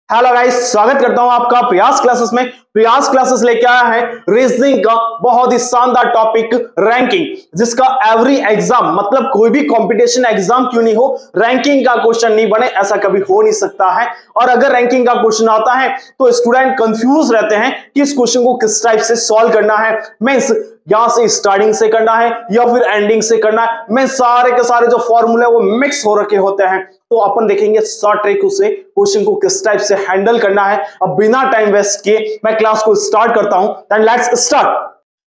Hello guys, स्वागत करता हूं आपका प्रयास क्लासेस में। प्रयास क्लासेस लेके आया है रीजनिंग का बहुत ही शानदार टॉपिक रैंकिंग, जिसका एवरी एग्जाम मतलब कोई भी कंपटीशन एग्जाम क्यों नहीं हो, रैंकिंग का क्वेश्चन नहीं बने ऐसा कभी हो नहीं सकता है। और अगर रैंकिंग का क्वेश्चन आता है तो स्टूडेंट कंफ्यूज रहते हैं कि इस क्वेश्चन को किस टाइप से सॉल्व करना है, मींस यहां से स्टार्टिंग से करना है या फिर एंडिंग से करना है। मैं सारे के सारे जो फॉर्मूले वो मिक्स हो रखे होते हैं, तो अपन देखेंगे शॉर्ट ट्रिक से क्वेश्चन को किस टाइप से हैंडल करना है। अब बिना टाइम वेस्ट किए मैं क्लास को स्टार्ट करता हूं। Then let's start.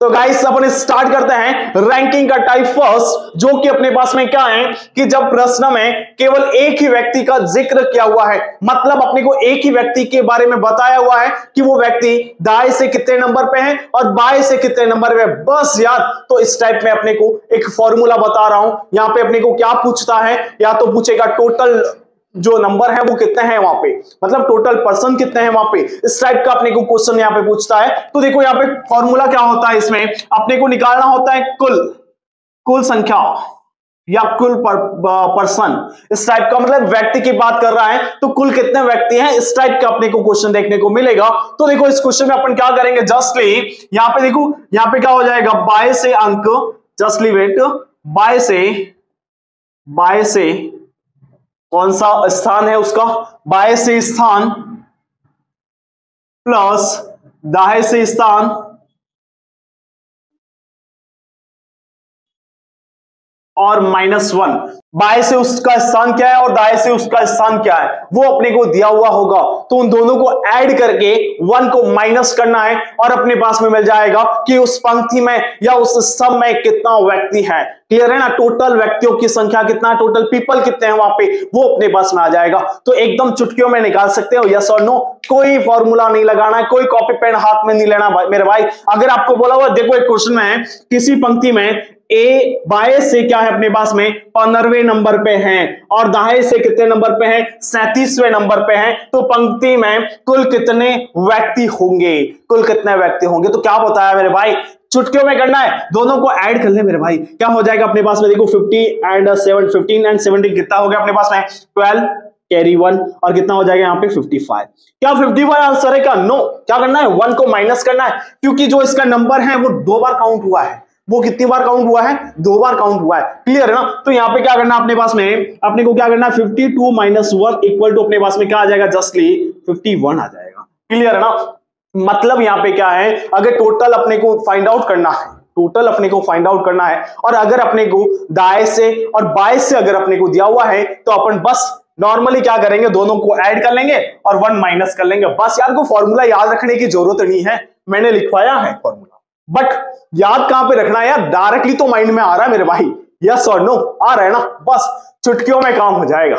तो गाइस अपन स्टार्ट करते हैं रैंकिंग का टाइप फर्स्ट, जो कि अपने पास में क्या है कि जब प्रश्न में केवल एक ही व्यक्ति का जिक्र किया हुआ है, मतलब अपने को एक ही व्यक्ति के बारे में बताया हुआ है कि वो व्यक्ति दाएं से कितने नंबर पे है और बाएं से कितने नंबर पे, बस यार। तो इस टाइप में अपने को एक फॉर्मूला बता रहा हूं। यहां पे अपने को क्या पूछता है, या तो पूछेगा टोटल जो नंबर है वो कितने हैं वहां पे, मतलब टोटल पर्सन कितने हैं वहां पे, इस टाइप का अपने को क्वेश्चन यहाँ पे पूछता है। तो देखो यहाँ पे फॉर्मूला क्या होता है, इसमें अपने को निकालना होता है कुल संख्या या कुल पर्सन, इस टाइप का, मतलब व्यक्ति की बात कर रहा है तो कुल कितने व्यक्ति हैं, इस टाइप का अपने को क्वेश्चन देखने को मिलेगा। तो देखो इस क्वेश्चन में अपन क्या करेंगे, जस्टली यहाँ पे देखो, यहाँ पे क्या हो जाएगा, बाय से अंक, जस्टली वेट, बाय से कौन सा स्थान है उसका, बाएं से स्थान प्लस दाएं से स्थान और -1। बाएं से उसका स्थान क्या है और दाएं से उसका स्थान क्या है वो अपने को दिया हुआ होगा, तो उन दोनों को ऐड करके 1 को माइनस करना है और अपने पास में मिल जाएगा कि उस पंक्ति में या उस सम में कितना व्यक्ति है। क्लियर है ना, टोटल व्यक्तियों की संख्या कितना, टोटल पीपल कितने हैं वहां पे, वो अपने पास में आ जाएगा। तो एकदम चुटकियों में निकाल सकते हो, यस और नो। कोई फॉर्मूला नहीं लगाना है, कोई कॉपी पेन हाथ में नहीं लेना मेरे भाई। अगर आपको बोला हुआ, देखो एक क्वेश्चन में है किसी पंक्ति में ए बाएं से क्या है अपने पास में 15वें नंबर पे हैं और दाएं से कितने नंबर पे हैं, 37वें नंबर पे हैं, तो पंक्ति में कुल कितने व्यक्ति होंगे, कुल कितने व्यक्ति होंगे। तो क्या बताया मेरे भाई, चुटकियों में करना है, दोनों को ऐड कर ले मेरे भाई। क्या हो जाएगा अपने पास में, देखो 15 एंड 17 कितना हो गया अपने पास में, 12 कैरी 1 और कितना हो जाएगा यहाँ पे 55। क्या 55 आंसर है क्या, नो। क्या करना है, 1 को माइनस करना है, क्योंकि जो इसका नंबर है वो 2 बार काउंट हुआ है। वो कितनी बार काउंट हुआ है, 2 बार काउंट हुआ है। क्लियर है ना। तो यहाँ पे क्या करना है अपने पास में, अपने को क्या करना है, 52 - 1 इक्वल टू अपने पास में क्या आ जाएगा, जस्टली 51 आ जाएगा। क्लियर है ना। मतलब यहाँ पे क्या है, अगर टोटल अपने को फाइंड आउट करना है, टोटल अपने को फाइंड आउट करना है, और अगर अपने को दाएं से और बाएं से अगर अपने को दिया हुआ है, तो अपन बस नॉर्मली क्या करेंगे, दोनों को ऐड कर लेंगे और 1 माइनस कर लेंगे। बस यार को फॉर्मूला याद रखने की जरूरत नहीं है, मैंने लिखवाया है फॉर्मूला, बट याद कहां पे रखना है यार, डायरेक्टली तो माइंड में आ रहा है मेरे भाई, यस और नो आ रहा है ना, बस चुटकियों में काम हो जाएगा।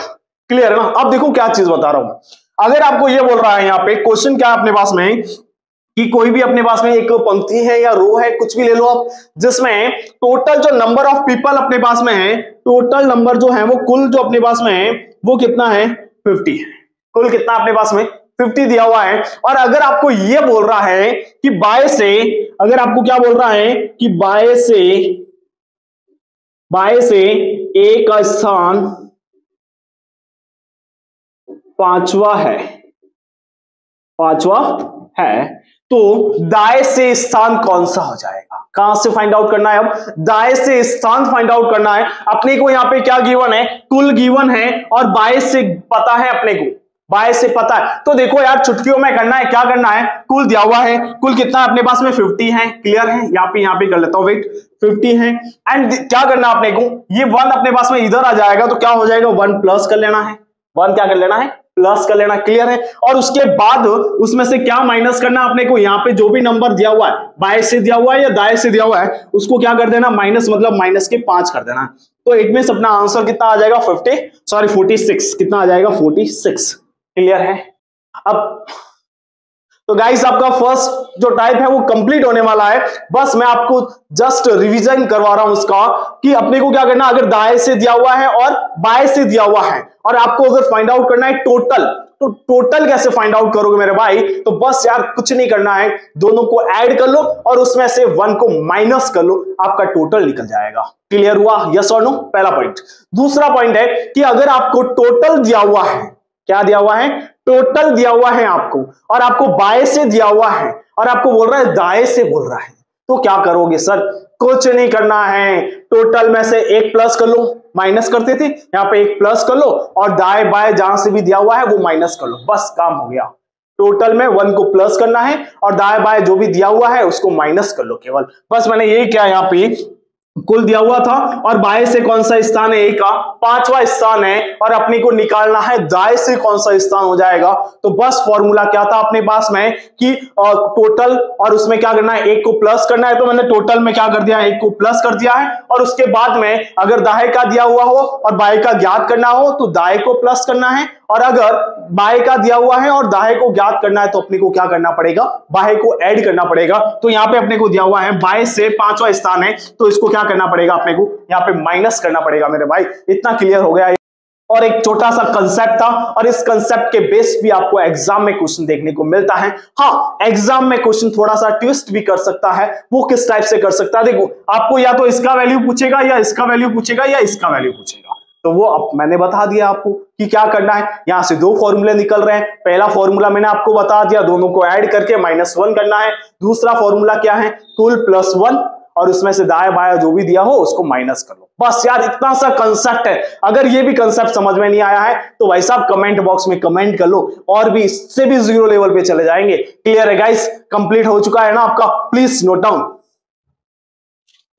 क्लियर है ना। अब देखो क्या चीज बता रहा हूं, अगर आपको ये बोल रहा है यहाँ पे क्वेश्चन क्या है अपने पास में कि कोई भी अपने पास में एक पंक्ति है या रो है, कुछ भी ले लो आप, जिसमें टोटल जो नंबर ऑफ पीपल अपने पास में है, टोटल नंबर जो है वो कुल जो अपने पास में है वो कितना है, 50 है। कुल कितना अपने पास में 50 दिया हुआ है। और अगर आपको ये बोल रहा है कि बाएं से, अगर आपको क्या बोल रहा है कि बाएं से ए का स्थान 5वां है, तो दाएं से स्थान कौन सा हो जाएगा, कहां से फाइंड आउट करना है, अब दाएं से स्थान फाइंड आउट करना है। अपने को यहाँ पे क्या गिवन है, कुल गिवन है और बाएं से पता है, अपने को बाएं से पता है। तो देखो यार चुटकियों में करना है, क्या करना है, कुल दिया हुआ है, कुल कितना अपने पास में 50 है। क्लियर है, यहाँ पे कर लेता हूं, वेट 50 है। एंड क्या करना है अपने को, ये 1 अपने पास में इधर आ जाएगा, तो क्या हो जाएगा, 1 प्लस कर लेना है, 1 क्या कर लेना है, प्लस कर लेना। क्लियर है। और उसके बाद उसमें से क्या माइनस करना अपने को, यहाँ पे जो भी नंबर दिया हुआ है, बाएं से दिया हुआ है या दाएं से दिया हुआ है, उसको क्या कर देना, माइनस, मतलब माइनस के 5 कर देना। तो इट मींस अपना आंसर कितना आ जाएगा, 46, कितना आ जाएगा, 46। क्लियर है। अब तो गाइस आपका फर्स्ट जो टाइप है वो कंप्लीट होने वाला है। बस मैं आपको जस्ट रिवीजन करवा रहा हूं उसका कि अपने को क्या करना, अगर दाएं से दिया हुआ है और बाएं से दिया हुआ है, और आपको अगर फाइंड आउट करना है टोटल, तो टोटल कैसे फाइंड आउट करोगे मेरे भाई, तो बस यार कुछ नहीं करना है, दोनों को ऐड कर लो और उसमें से 1 को माइनस कर लो, आपका टोटल निकल जाएगा। क्लियर हुआ, यस और नो, पहला पॉइंट। दूसरा पॉइंट है कि अगर आपको टोटल दिया हुआ है, क्या दिया हुआ है, टोटल दिया हुआ है आपको और आपको बाएं से दिया हुआ है और आपको बोल रहा है दाएं से बोल रहा है, तो क्या करोगे सर? कुछ नहीं करना है, टोटल में से एक प्लस कर लो, माइनस करते थे यहाँ पे एक प्लस कर लो और दाएं बाएं जहां से भी दिया हुआ है वो माइनस कर लो, बस काम हो गया। टोटल में 1 को प्लस करना है और दाएं बाएं जो भी दिया हुआ है उसको माइनस कर लो केवल, बस मैंने यही किया। यहाँ पे कुल दिया हुआ था और बाएं से कौन सा स्थान है, ए का 5वां स्थान है और अपने को निकालना है दाएं से कौन सा स्थान हो जाएगा। तो बस फॉर्मूला क्या था अपने पास में कि टोटल और उसमें क्या करना है, एक को प्लस करना है, तो मैंने टोटल में क्या कर दिया, एक को प्लस कर दिया है और उसके बाद में अगर दाएं का दिया हुआ हो और बाएं का ज्ञात करना हो तो दाएं को प्लस करना है और अगर बाएं का दिया हुआ है और दाएं को ज्ञात करना है तो अपने को क्या करना पड़ेगा, बाएं को ऐड करना पड़ेगा। तो यहाँ पे अपने को दिया हुआ है बाएं से 5वां स्थान है तो इसको क्या करना पड़ेगा, अपने को यहाँ पे माइनस करना पड़ेगा मेरे भाई। इतना क्लियर हो गया। और एक छोटा सा कंसेप्ट था और इस कंसेप्ट के बेस भी आपको एग्जाम में क्वेश्चन देखने को मिलता है। हाँ, एग्जाम में क्वेश्चन थोड़ा सा ट्विस्ट भी कर सकता है, वो किस टाइप से कर सकता है, देखो आपको या तो इसका वैल्यू पूछेगा या इसका वैल्यू पूछेगा या इसका वैल्यू पूछेगा, तो वो अब मैंने बता दिया आपको कि क्या करना है। यहां से दो फॉर्मूले निकल रहे हैं, पहला फॉर्मूला मैंने आपको बता दिया, दोनों को ऐड करके -1 करना है। दूसरा फॉर्मूला क्या है, कुल +1 और उसमें से दाएं बाएं जो भी दिया हो उसको माइनस कर लो। बस यार इतना सा कंसेप्ट है। अगर ये भी कंसेप्ट समझ में नहीं आया है तो भाई साहब कमेंट बॉक्स में कमेंट कर लो, और भी इससे भी 0 लेवल पे चले जाएंगे। क्लियर है गाइस, कंप्लीट हो चुका है ना आपका, प्लीज नोट डाउन।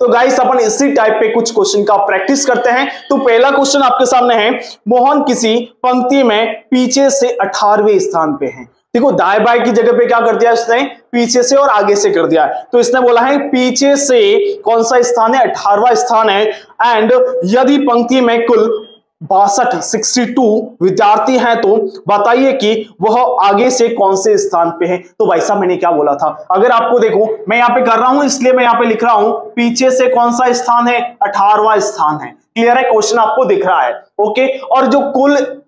तो गाइस अपन इसी टाइप पे कुछ क्वेश्चन का प्रैक्टिस करते हैं। तो पहला क्वेश्चन आपके सामने है, मोहन किसी पंक्ति में पीछे से 18वें स्थान पे है। देखो दाएं बाएं की जगह पे क्या कर दिया इसने, पीछे से और आगे से कर दिया है। तो इसने बोला है पीछे से कौन सा स्थान है, 18वां स्थान है। एंड यदि पंक्ति में कुल 62 विद्यार्थी हैं तो बताइए कि वह आगे से कौन से स्थान पे है। तो भाई साहब मैंने क्या बोला था, अगर आपको देखो मैं यहाँ पे कर रहा हूं इसलिए मैं यहाँ पे लिख रहा हूं पीछे से कौन सा स्थान है, 18वां स्थान है। क्लियर है, क्वेश्चन आपको दिख रहा है। ओके, और जो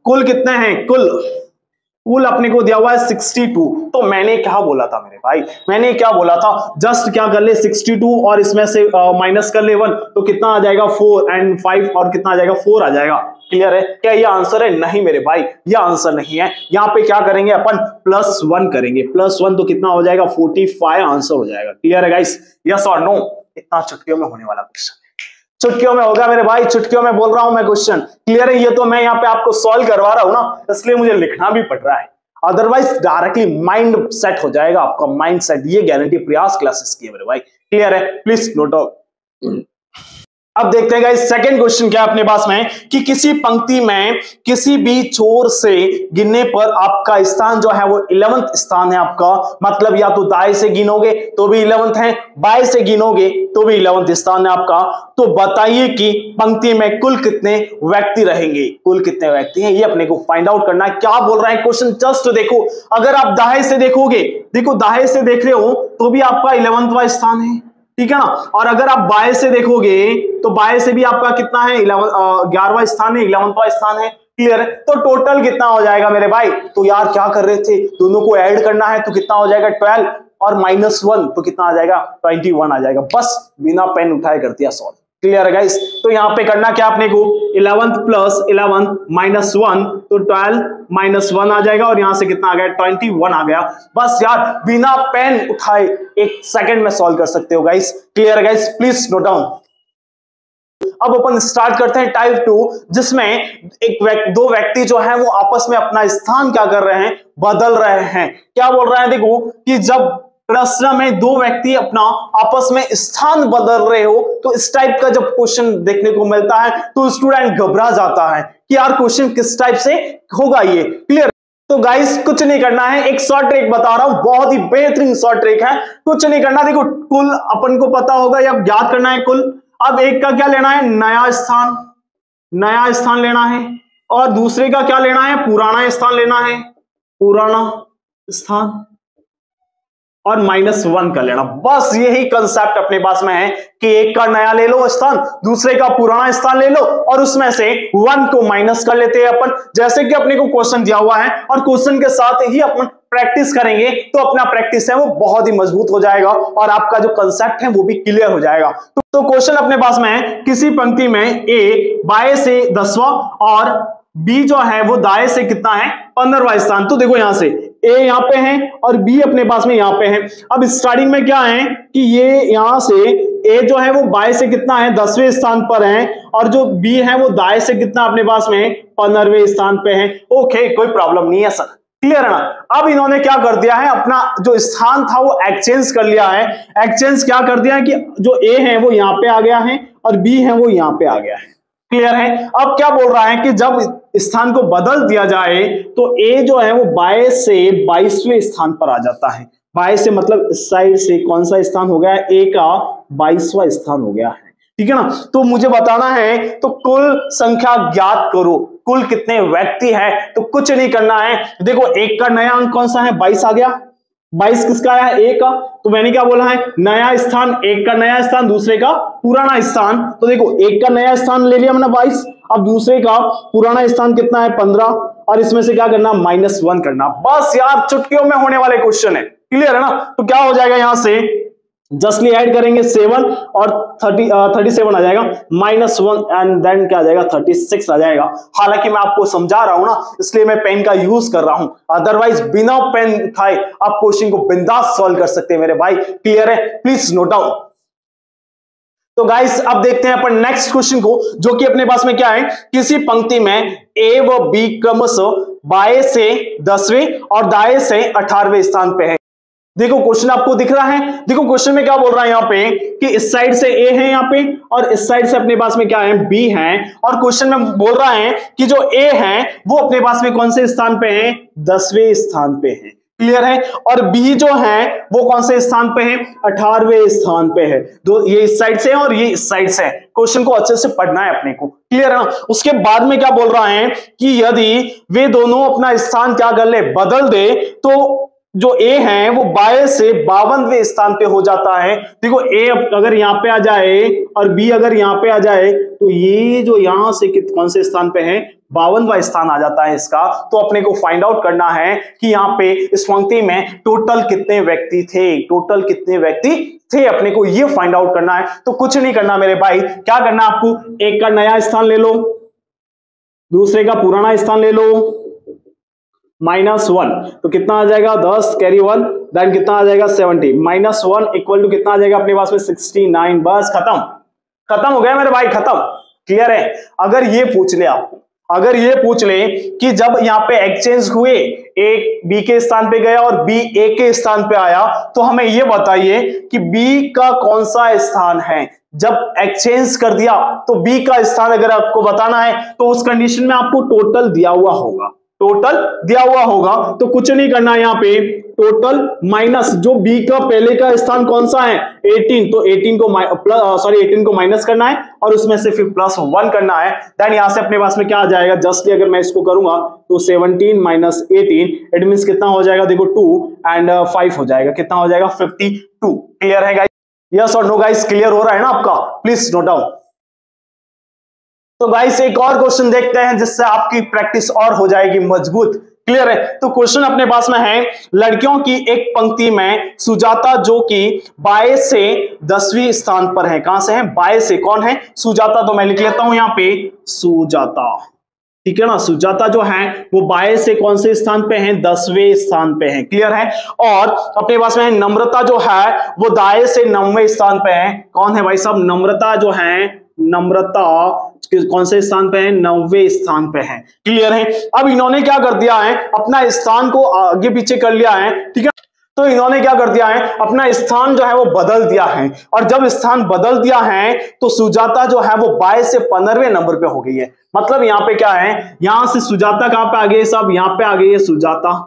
कुल कितने हैं, कुल अपने को दिया हुआ है 62। तो मैंने क्या बोला था मेरे भाई, मैंने क्या बोला था, जस्ट क्या कर ले 62 और इसमें से माइनस कर ले 1 तो कितना आ जाएगा 4 एंड 5 और कितना आ जाएगा 4 आ जाएगा। क्लियर है, क्या ये आंसर है? नहीं मेरे भाई, ये आंसर नहीं है। यहाँ पे क्या करेंगे अपन, +1 करेंगे, +1 तो कितना हो जाएगा 45 आंसर हो जाएगा। क्लियर है गाइस, यस और नो? इतना चुटकियों में होने वाला क्वेश्चन, चुटकियों में होगा मेरे भाई, चुटकियों में बोल रहा हूं मैं क्वेश्चन। क्लियर है, ये तो मैं यहाँ पे आपको सॉल्व करवा रहा हूं ना, इसलिए मुझे लिखना भी पड़ रहा है, अदरवाइज डायरेक्टली माइंड सेट हो जाएगा आपका, माइंड सेट, ये गारंटी प्रयास क्लासेस की है मेरे भाई। क्लियर है, प्लीज नोट डाउन। अब देखते हैं गाइस सेकंड क्वेश्चन क्या अपने पास में, कि किसी पंक्ति में किसी भी छोर से गिनने पर आपका स्थान जो है वो 11th स्थान है आपका, मतलब या तो दाएं से गिनोगे तो भी 11th है, बाएं से गिनोगे तो भी 11th स्थान है आपका। तो बताइए कि पंक्ति में कुल कितने व्यक्ति रहेंगे, कुल कितने व्यक्ति हैं, ये अपने को फाइंड आउट करना है। क्या बोल रहा है क्वेश्चन, जस्ट देखो, अगर आप दाएं से देखोगे, देखो दाएं से देख रहे हो तो भी आपका 11वां स्थान है, ठीक है ना, और अगर आप बाएं से देखोगे तो बाएं से भी आपका कितना है, 11वां स्थान है, 11वां स्थान है। क्लियर है, तो टोटल कितना हो जाएगा मेरे भाई, तो यार क्या कर रहे थे, दोनों को ऐड करना है तो कितना हो जाएगा 12 और -1 तो कितना आ जाएगा 21 आ जाएगा। बस बिना पेन उठाए कर दिया सॉल्व। क्लियर है गाइस, तो यहां पे करना क्या अपने को, 11 + 11 -1 तो 12 - 1 आ जाएगा और यहां से कितना आ गया 21 आ गया। बस यार बिना पेन उठाए 1 सेकंड में सॉल्व कर सकते हो गाइस। क्लियर है गाइस, प्लीज नोट डाउन। अब अपन स्टार्ट करते हैं टाइप 2, जिसमें दो व्यक्ति जो है वो आपस में अपना स्थान क्या कर रहे हैं, बदल रहे हैं। क्या बोल रहे हैं, देखो कि जब प्रश्न में दो व्यक्ति अपना आपस में स्थान बदल रहे हो तो इस टाइप का जब क्वेश्चन देखने को मिलता है तो स्टूडेंट घबरा जाता है कि यार क्वेश्चन किस टाइप से होगा ये। क्लियर, तो गाइस कुछ नहीं करना है, एक शॉर्ट ट्रिक बता रहा हूं, बहुत ही बेहतरीन शॉर्ट ट्रिक है। कुछ नहीं करना, देखो कुल अपन को पता होगा या ज्ञात करना है कुल। अब एक का क्या लेना है, नया स्थान लेना है, और दूसरे का क्या लेना है, पुराना स्थान लेना है, पुराना स्थान, और -1 का लेना। बस यही कंसेप्ट अपने पास में है कि एक का नया ले लो स्थान, दूसरे का पुराना स्थान ले लो और उसमें से 1 को माइनस कर लेते हैं अपन, जैसे कि अपने को क्वेश्चन दिया हुआ है, और क्वेश्चन के साथ ही अपन प्रैक्टिस करेंगे तो अपना प्रैक्टिस है वो बहुत ही मजबूत हो जाएगा और आपका जो कंसेप्ट है वो भी क्लियर हो जाएगा। तो क्वेश्चन अपने पास में है, किसी पंक्ति में ए बाएं से 10वां और बी जो है वो दाएं से कितना है 15वां स्थान। तो देखो यहां से ए यहां पे है और बी अपने पास में यहां पे है। अब स्टार्टिंग में क्या है कि ये यहां से ए जो है वो बाएं से कितना है 10वें स्थान पर है और जो बी है वो दाएं से कितना अपने पास में 15वें स्थान पे है। ओके, कोई प्रॉब्लम नहीं है सर, क्लियर है ना। अब इन्होंने क्या कर दिया है, अपना जो स्थान था वो एक्सचेंज कर लिया है। एक्सचेंज क्या कर दिया है कि जो ए है वो यहां पे आ गया है और बी है वो यहां पे आ गया है, क्लियर है। अब क्या बोल रहा है कि जब स्थान को बदल दिया जाए तो ए जो है वो 22 से 22वें स्थान पर आ जाता है। 22 से मतलब इस साइड से कौन सा स्थान हो गया, ए का 22वां स्थान हो गया है, ठीक है ना। तो मुझे बताना है तो कुल संख्या ज्ञात करो, कुल कितने व्यक्ति हैं। तो कुछ नहीं करना है, देखो एक का नया अंक कौन सा है 22 आ गया। 22 किसका आया, ए का। तो मैंने क्या बोला है, नया स्थान, एक का नया स्थान दूसरे का पुराना स्थान। तो देखो एक का नया स्थान ले लिया हमने 22, अब दूसरे का पुराना स्थान कितना है 15 और इसमें से क्या करना -1 करना। बस यार चुटकियों में होने वाले क्वेश्चन है, क्लियर है ना। तो क्या हो जाएगा यहां से जस्टली ऐड करेंगे 7 और 37 आ जाएगा -1 एंड देन क्या आ जाएगा 36 आ जाएगा। हालांकि मैं आपको समझा रहा हूं ना इसलिए मैं पेन का यूज कर रहा हूं, अदरवाइज बिना पेन उठाए आप क्वेश्चन को बिंदास सॉल्व कर सकते हैं मेरे भाई, क्लियर है, प्लीज नोट डाउन। तो गाइस अब देखते हैं अपन नेक्स्ट क्वेश्चन को, जो कि अपने पास में क्या है, किसी पंक्ति में ए व बी क्रमशः बाएं से 10वें और दाएं से 18वें स्थान पे है। देखो क्वेश्चन आपको दिख रहा है, देखो क्वेश्चन में क्या बोल रहा है यहाँ पे कि इस साइड से ए है यहाँ पे और इस साइड से अपने पास में क्या है बी है, और क्वेश्चन में बोल रहा है कि जो ए है वो अपने पास में कौन से स्थान पे है 10वें स्थान पे है, क्लियर है। और बी जो है वो कौन से स्थान पे है 18वें स्थान पे है। दो ये इस साइड से है और ये इस साइड से है। क्वेश्चन को अच्छे से पढ़ना है अपने को, क्लियर है ना। उसके बाद में क्या बोल रहा है कि यदि वे दोनों अपना स्थान क्या कर ले बदल दे तो जो ए है वो 22 से 52वें स्थान पे हो जाता है। देखो ए अगर यहाँ पे आ जाए और बी अगर यहाँ पे आ जाए तो ये जो यहां से कौन से स्थान पे है 52वां स्थान आ जाता है इसका। तो अपने को फाइंड आउट करना है कि यहाँ पे इस पंक्ति में टोटल कितने व्यक्ति थे, टोटल कितने व्यक्ति थे, अपने को ये फाइंड आउट करना है। तो कुछ नहीं करना मेरे भाई, क्या करना आपको, एक का नया स्थान ले लो, दूसरे का पुराना स्थान ले लो, -1 तो कितना आ जाएगा 10 कैरी 1 देन कितना आ जाएगा 70 -1 इक्वल टू कितना आ जाएगा अपने पास में 69। बस खत्म हो गया मेरे भाई, खत्म, क्लियर है। अगर ये पूछ ले आपको, अगर ये पूछ ले कि जब यहाँ पे एक्सचेंज हुए ए बी के स्थान पे गया और बी ए के स्थान पे आया तो हमें ये बताइए कि बी का कौन सा स्थान है। जब एक्सचेंज कर दिया तो बी का स्थान अगर आपको बताना है तो उस कंडीशन में आपको टोटल दिया हुआ होगा, टोटल दिया हुआ होगा। तो कुछ नहीं करना यहाँ पे, टोटल माइनस जो बी का पहले का स्थान कौन सा है 18, तो 18 को माइनस करना है और उसमें से फिर +1 करना है। देन यहां से अपने पास में क्या आ जाएगा, जस्टली अगर मैं इसको करूंगा तो 17 - 18 इट मींस कितना हो जाएगा, देखो 2 एंड 5 हो जाएगा, कितना हो जाएगा 52। क्लियर है गाइस, यस और नो गाइस, क्लियर हो रहा है ना आपका, प्लीज नोट डाउन। तो गाइस एक और क्वेश्चन देखते हैं जिससे आपकी प्रैक्टिस और हो जाएगी मजबूत, क्लियर है। तो क्वेश्चन अपने पास में है, लड़कियों की एक पंक्ति में सुजाता जो कि 22 से 10वीं स्थान पर है, कहां से है 22 से, कौन है सुजाता। तो मैं लिख लेता हूं यहाँ पे सुजाता, ठीक है ना। सुजाता जो है वो 22 से कौन से स्थान पे है 10वें स्थान पे है, क्लियर है। और अपने पास में नम्रता जो है वो दाएं से 9वें स्थान पे है, कौन है भाई साहब नम्रता जो है, नम्रता कौन से स्थान पे है 9वें स्थान पे है, क्लियर है। अब इन्होंने क्या कर दिया है, अपना स्थान को आगे पीछे कर लिया है, ठीक है। तो इन्होंने क्या कर दिया है, अपना स्थान जो है वो बदल दिया है, और जब स्थान बदल दिया है तो सुजाता जो है वो 22 से 15वें नंबर पे हो गई है। मतलब यहाँ पे क्या है, यहां से सुजाता कहां पे आ गई है साहब, यहाँ पे आ गई है सुजाता,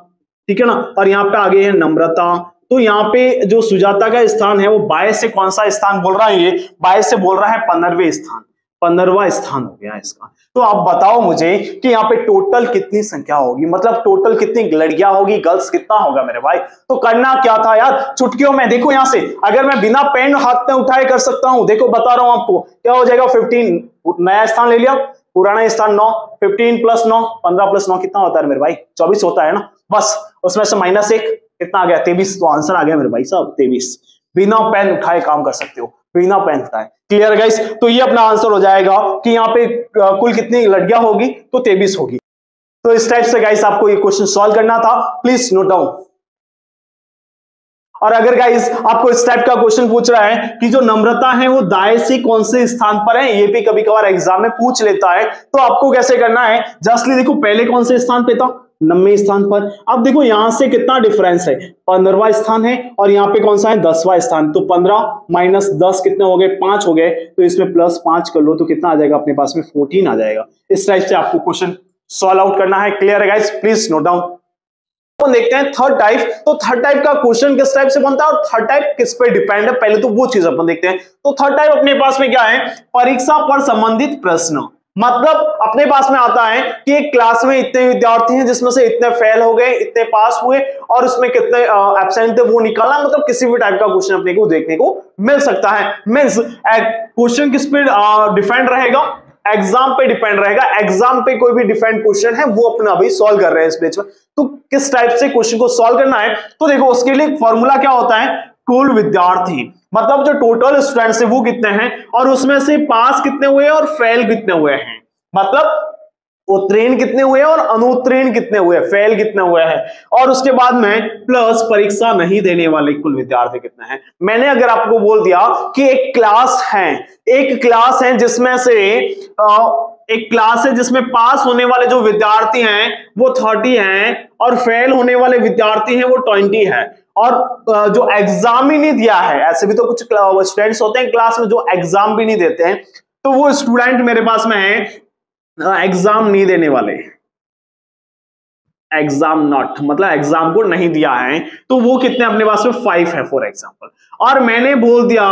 ठीक है ना, और यहाँ पे आ गई है नम्रता। तो यहाँ पे जो सुजाता का स्थान है वो 22 से कौन सा स्थान बोल रहा है, ये 22 से बोल रहा है 15वें स्थान, 15वां स्थान हो गया इसका। तो आप बताओ मुझे कि यहाँ पे टोटल कितनी संख्या होगी, मतलब टोटल कितनी लड़कियां होगी, गर्ल्स कितना होगा मेरे भाई। तो करना क्या था यार, चुटकियों में देखो यहाँ से अगर मैं बिना पेन हाथ में उठाए कर सकता हूं, देखो बता रहा हूं आपको क्या हो जाएगा 15, नया स्थान ले लिया, पुराना स्थान 9, 15 + 9, 15 + 9 कितना होता है मेरे भाई 24 होता है ना। बस उसमें से -1 कितना आ गया 23, तो आंसर आ गया मेरे भाई साहब 23, बिना पेन उठाए काम कर सकते हो, बिना पेन उठाए। Clear guys? तो ये अपना आंसर हो जाएगा कि यहाँ पे कुल कितनी लड़कियां होगी, तो 23 होगी। तो इस टाइप से गाइस आपको ये क्वेश्चन सॉल्व करना था, प्लीज नोट डाउन। और अगर गाइस आपको इस टाइप का क्वेश्चन पूछ रहा है कि जो नम्रता है वो दाएं से कौन से स्थान पर है, ये भी कभी कभार एग्जाम में पूछ लेता है, तो आपको कैसे करना है, जस्टली देखो पहले कौन से स्थान पे था, 90वें स्थान पर। अब देखो यहां से कितना डिफरेंस है, 15वां स्थान है और यहाँ पे कौन सा है, 10वां स्थान। तो 15 माइनस 10 कितने हो गए, 5 हो गए। तो इसमें प्लस 5 कर लो तो कितना आ जाएगा अपने पास में, 14 आ जाएगा। इस टाइप से आपको क्वेश्चन सॉल्व आउट करना है। क्लियर है गाइस? Please note down. तो देखते हैं थर्ड टाइप। तो थर्ड टाइप का क्वेश्चन किस टाइप से बनता है और थर्ड टाइप किस पे डिपेंड है, पहले तो वो चीज अपन देखते हैं। तो थर्ड टाइप अपने पास में क्या है, परीक्षा पर संबंधित प्रश्न। मतलब अपने पास में आता है कि एक क्लास में इतने विद्यार्थी हैं जिसमें से इतने फेल हो गए, इतने पास हुए और उसमें कितने एब्सेंट थे वो निकालना। मतलब किसी भी टाइप का क्वेश्चन अपने को देखने को मिल सकता है। मींस क्वेश्चन किस पे डिपेंड रहेगा, एग्जाम पे डिपेंड रहेगा। एग्जाम पे कोई भी डिफरेंट क्वेश्चन है वो अपना अभी सॉल्व कर रहे हैं इस पेज में। तो किस टाइप से क्वेश्चन को सॉल्व करना है, तो देखो उसके लिए फॉर्मूला क्या होता है, कुल विद्यार्थी मतलब जो टोटल स्टूडेंट्स है वो कितने हैं और उसमें से पास कितने हुए और फेल कितने हुए हैं। मतलब उत्तीर्ण कितने हुए और अनुत्तीर्ण कितने हुए, फेल कितने हुए हैं। और उसके बाद में प्लस परीक्षा नहीं देने वाले कुल विद्यार्थी कितने हैं। मैंने अगर आपको बोल दिया कि एक क्लास है जिसमें से एक क्लास है जिसमें पास होने वाले जो विद्यार्थी हैं वो 30 हैं और फेल होने वाले विद्यार्थी हैं वो 20 है, और जो एग्जाम ही नहीं दिया है, ऐसे भी तो कुछ स्टूडेंट्स होते हैं क्लास में जो एग्जाम भी नहीं देते हैं, तो वो स्टूडेंट मेरे पास में है एग्जाम नहीं देने वाले, एग्जाम नॉट मतलब एग्जाम को नहीं दिया है, तो वो कितने अपने पास में 5 है फॉर एग्जांपल। और मैंने बोल दिया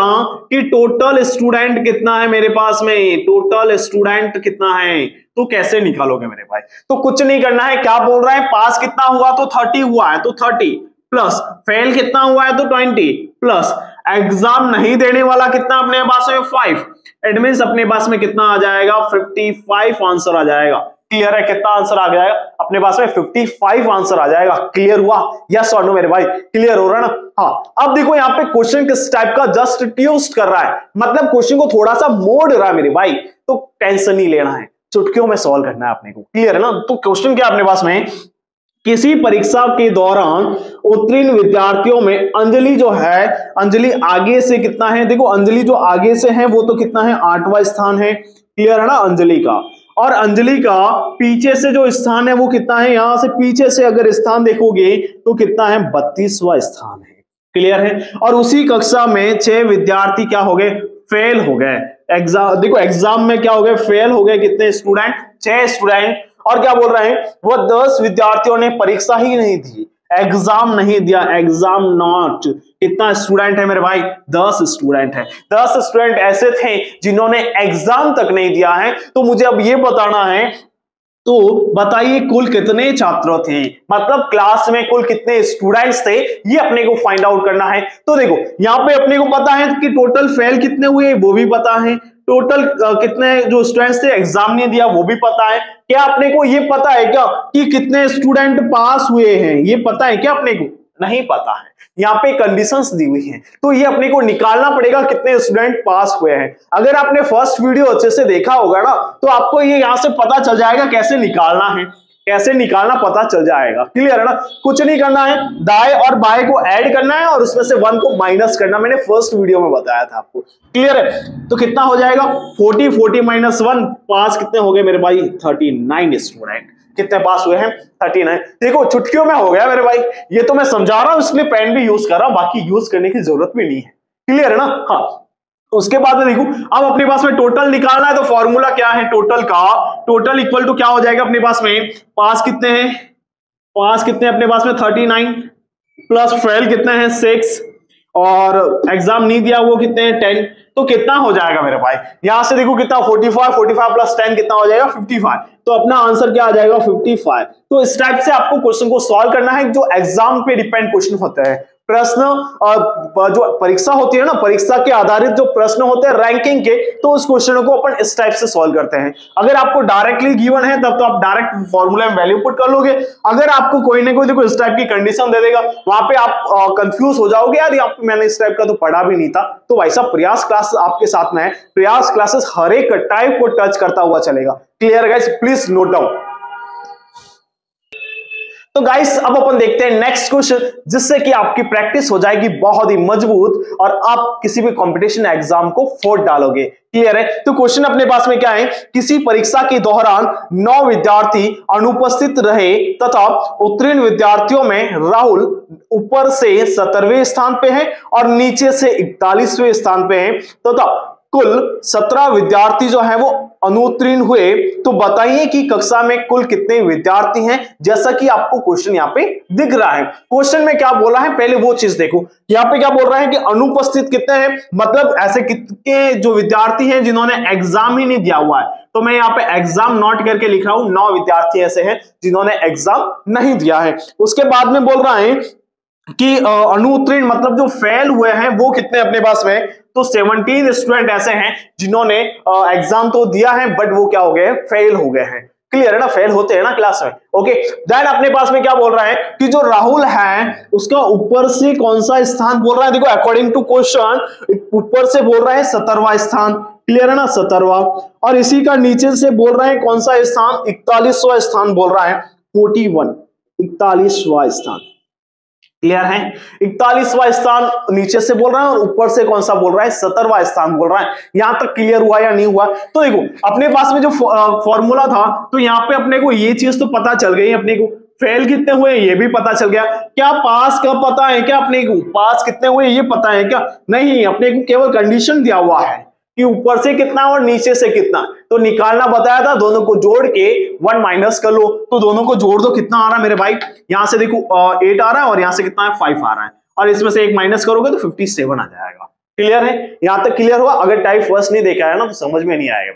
कि टोटल स्टूडेंट कितना है मेरे पास में, टोटल स्टूडेंट कितना है, तो कैसे निकालोगे मेरे भाई। तो कुछ नहीं करना है, क्या बोल रहा है, पास कितना हुआ तो 30 हुआ है तो 30 प्लस फेल कितना हुआ है तो 20 प्लस एग्जाम नहीं देने वाला कितना अपने पास में 5, इट मींस अपने पास में कितना आ जाएगा 55 आंसर आ जाएगा। क्लियर है? कितना आंसर आ जाएगा अपने पास में 55 आंसर आ जाएगा। क्लियर हुआ? यस और नो मेरे भाई? क्लियर हो रहा है ना? हाँ। अब देखो यहाँ पे क्वेश्चन किस टाइप का जस्ट ट्विस्ट कर रहा है, मतलब क्वेश्चन को थोड़ा सा मोड़ रहा है मेरे भाई, तो टेंशन नहीं लेना है, चुटकियों में सॉल्व करना है अपने को। क्लियर है ना? तो क्वेश्चन क्या अपने पास में, किसी परीक्षा के दौरान उत्तीर्ण विद्यार्थियों में अंजलि जो है, अंजलि आगे से कितना है, देखो अंजलि जो आगे से है वो तो कितना है 8वां स्थान है। क्लियर है ना? अंजलि का, और अंजलि का पीछे से जो स्थान है वो कितना है, यहां से पीछे से अगर स्थान देखोगे तो कितना है 32वां स्थान है। क्लियर है? और उसी कक्षा में 6 विद्यार्थी क्या हो गए, फेल हो गए। एग्जाम देखो एग्जाम में क्या हो गए, फेल हो गए कितने स्टूडेंट, 6 स्टूडेंट। और क्या बोल रहे हैं, वो 10 विद्यार्थियों ने परीक्षा ही नहीं दी, एग्जाम नहीं दिया, एग्जाम नॉट। कितना स्टूडेंट है मेरे भाई, 10 स्टूडेंट है। 10 स्टूडेंट ऐसे थे जिन्होंने एग्जाम तक नहीं दिया है। तो मुझे अब ये बताना है, तो बताइए कुल कितने छात्र थे, मतलब क्लास में कुल कितने स्टूडेंट्स थे, ये अपने को फाइंड आउट करना है। तो देखो यहाँ पे अपने को पता है कि टोटल फेल कितने हुए वो भी पता है, टोटल कितने जो स्टूडेंट्स थे एग्जाम नहीं दिया वो भी पता है। क्या अपने को ये पता है क्या कि कितने स्टूडेंट पास हुए हैं, ये पता है क्या अपने को, नहीं पता है। यहाँ पे कंडीशंस दी हुई हैं, तो ये अपने को निकालना पड़ेगा कितने स्टूडेंट पास हुए हैं। अगर आपने फर्स्ट वीडियो अच्छे से देखा होगा ना, तो आपको ये यहाँ से पता चल जाएगा कैसे निकालना है, कैसे निकालना पता चल जाएगा। क्लियर है ना? कुछ नहीं करना है, दाएं और बाएं को ऐड करना है और उसमें से 1 को माइनस करना, मैंने फर्स्ट वीडियो में बताया था आपको। क्लियर है? तो कितना हो जाएगा 40 माइनस 1, पास कितने हो गए मेरे भाई 39 स्टूडेंट। कितने पास हुए हैं 39। देखो चुटकियों में हो गया मेरे भाई, ये तो मैं समझा रहा हूं इसलिए पेन भी यूज कर रहा हूं, बाकी यूज करने की जरूरत भी नहीं है। क्लियर है ना? हाँ। उसके बाद में देखो अब अपने पास में टोटल निकालना है, तो फॉर्मूला क्या है टोटल का, टोटल इक्वल टू क्या हो जाएगा अपने पास में, पास कितने हैं, पास कितने अपने पास में 39 प्लस फेल कितने हैं 6 और एग्जाम नहीं दिया वो कितने हैं 10। तो कितना हो जाएगा मेरे भाई, यहां से देखो कितना 45 प्लस 10 कितना हो जाएगा 55। तो अपना आंसर क्या आ जाएगा 55। तो इस टाइप से आपको क्वेश्चन को सॉल्व करना है जो एग्जाम पे डिपेंड क्वेश्चन होता है। प्रश्न जो परीक्षा होती है ना, परीक्षा के आधारित जो प्रश्न होते हैं रैंकिंग के, तो उस क्वेश्चन को अपन इस टाइप से सॉल्व करते हैं। अगर आपको डायरेक्टली गिवन है तब तो आप डायरेक्ट फॉर्मूला में वैल्यू पुट कर लोगे। अगर आपको कोई ना कोई देखो इस टाइप की कंडीशन दे देगा, वहां पे आप कंफ्यूज हो जाओगे, यार मैंने इस टाइप का तो पढ़ा भी नहीं था। तो भाई साहब प्रयास क्लास आपके साथ में है, प्रयास क्लासेस हर एक टाइप को टच करता हुआ चलेगा। Clear guys, please note down. तो गाइस अब अपन देखते हैं नेक्स्ट क्वेश्चन, जिससे कि आपकी प्रैक्टिस हो जाएगी बहुत ही मजबूत और आप किसी भी कंपटीशन एग्जाम को फोड़ डालोगे। क्लियर है? तो क्वेश्चन अपने पास में क्या है, किसी परीक्षा के दौरान 9 विद्यार्थी अनुपस्थित रहे तथा उत्तीर्ण विद्यार्थियों में राहुल ऊपर से 17वें स्थान पे है और नीचे से 41वें स्थान पे है तथा कुल 17 विद्यार्थी जो है वो अनुत्तीर्ण हुए। तो बताइए कि कक्षा में कुल कितने विद्यार्थी हैं, जैसा कि आपको क्वेश्चन यहाँ पे दिख रहा है। क्वेश्चन में क्या बोला है पहले वो चीज देखो। यहाँ पे क्या बोल रहा है कि अनुपस्थित कितने हैं, मतलब ऐसे कितने जो विद्यार्थी हैं जिन्होंने एग्जाम ही नहीं दिया हुआ है। तो मैं यहाँ पे एग्जाम नोट करके लिख रहा हूं, 9 विद्यार्थी ऐसे हैं जिन्होंने एग्जाम नहीं दिया है। उसके बाद में बोल रहा है कि अनुत्तीर्ण मतलब जो फेल हुए हैं वो कितने अपने पास में, तो 17 स्टूडेंट ऐसे हैं जिन्होंने एग्जाम तो दिया है बट वो क्या हो गए, फेल हो गए हैं। क्लियर है ना, फेल होते हैं ना क्लास में। ओके, देन अपने पास में क्या बोल रहा है कि जो राहुल है उसका ऊपर से कौन सा स्थान बोल रहा है, देखो अकॉर्डिंग टू क्वेश्चन ऊपर से बोल रहा है 17वां स्थान। क्लियर है ना, 17वां, और इसी का नीचे से बोल रहा है कौन सा स्थान, 41वां स्थान बोल रहा है, 41 41वां स्थान। क्लियर है, 41वां स्थान नीचे से बोल रहा है और ऊपर से कौन सा बोल रहा है, 17वां स्थान बोल रहा है। यहां तक क्लियर हुआ या नहीं हुआ? तो देखो अपने पास में जो फॉर्मूला था, तो यहां पे अपने को ये चीज तो पता चल गई, अपने को फेल कितने हुए ये भी पता चल गया। क्या पास का पता है क्या अपने को, पास कितने हुए ये पता है क्या? नहीं, अपने को केवल कंडीशन दिया हुआ है कि ऊपर से कितना और नीचे से कितना, तो निकालना बताया था, दोनों को जोड़ के 1 माइनस कर लो। तो दोनों को जोड़ दो, कितना आ रहा है मेरे भाई, यहां से देखो 8 आ रहा है और यहां से कितना है 5 आ रहा है, और इसमें से 1 माइनस करोगे तो 57 आ जाएगा। क्लियर है, यहां तक क्लियर हुआ? अगर टाइप फर्स्ट नहीं देखा है ना तो समझ में नहीं आएगा,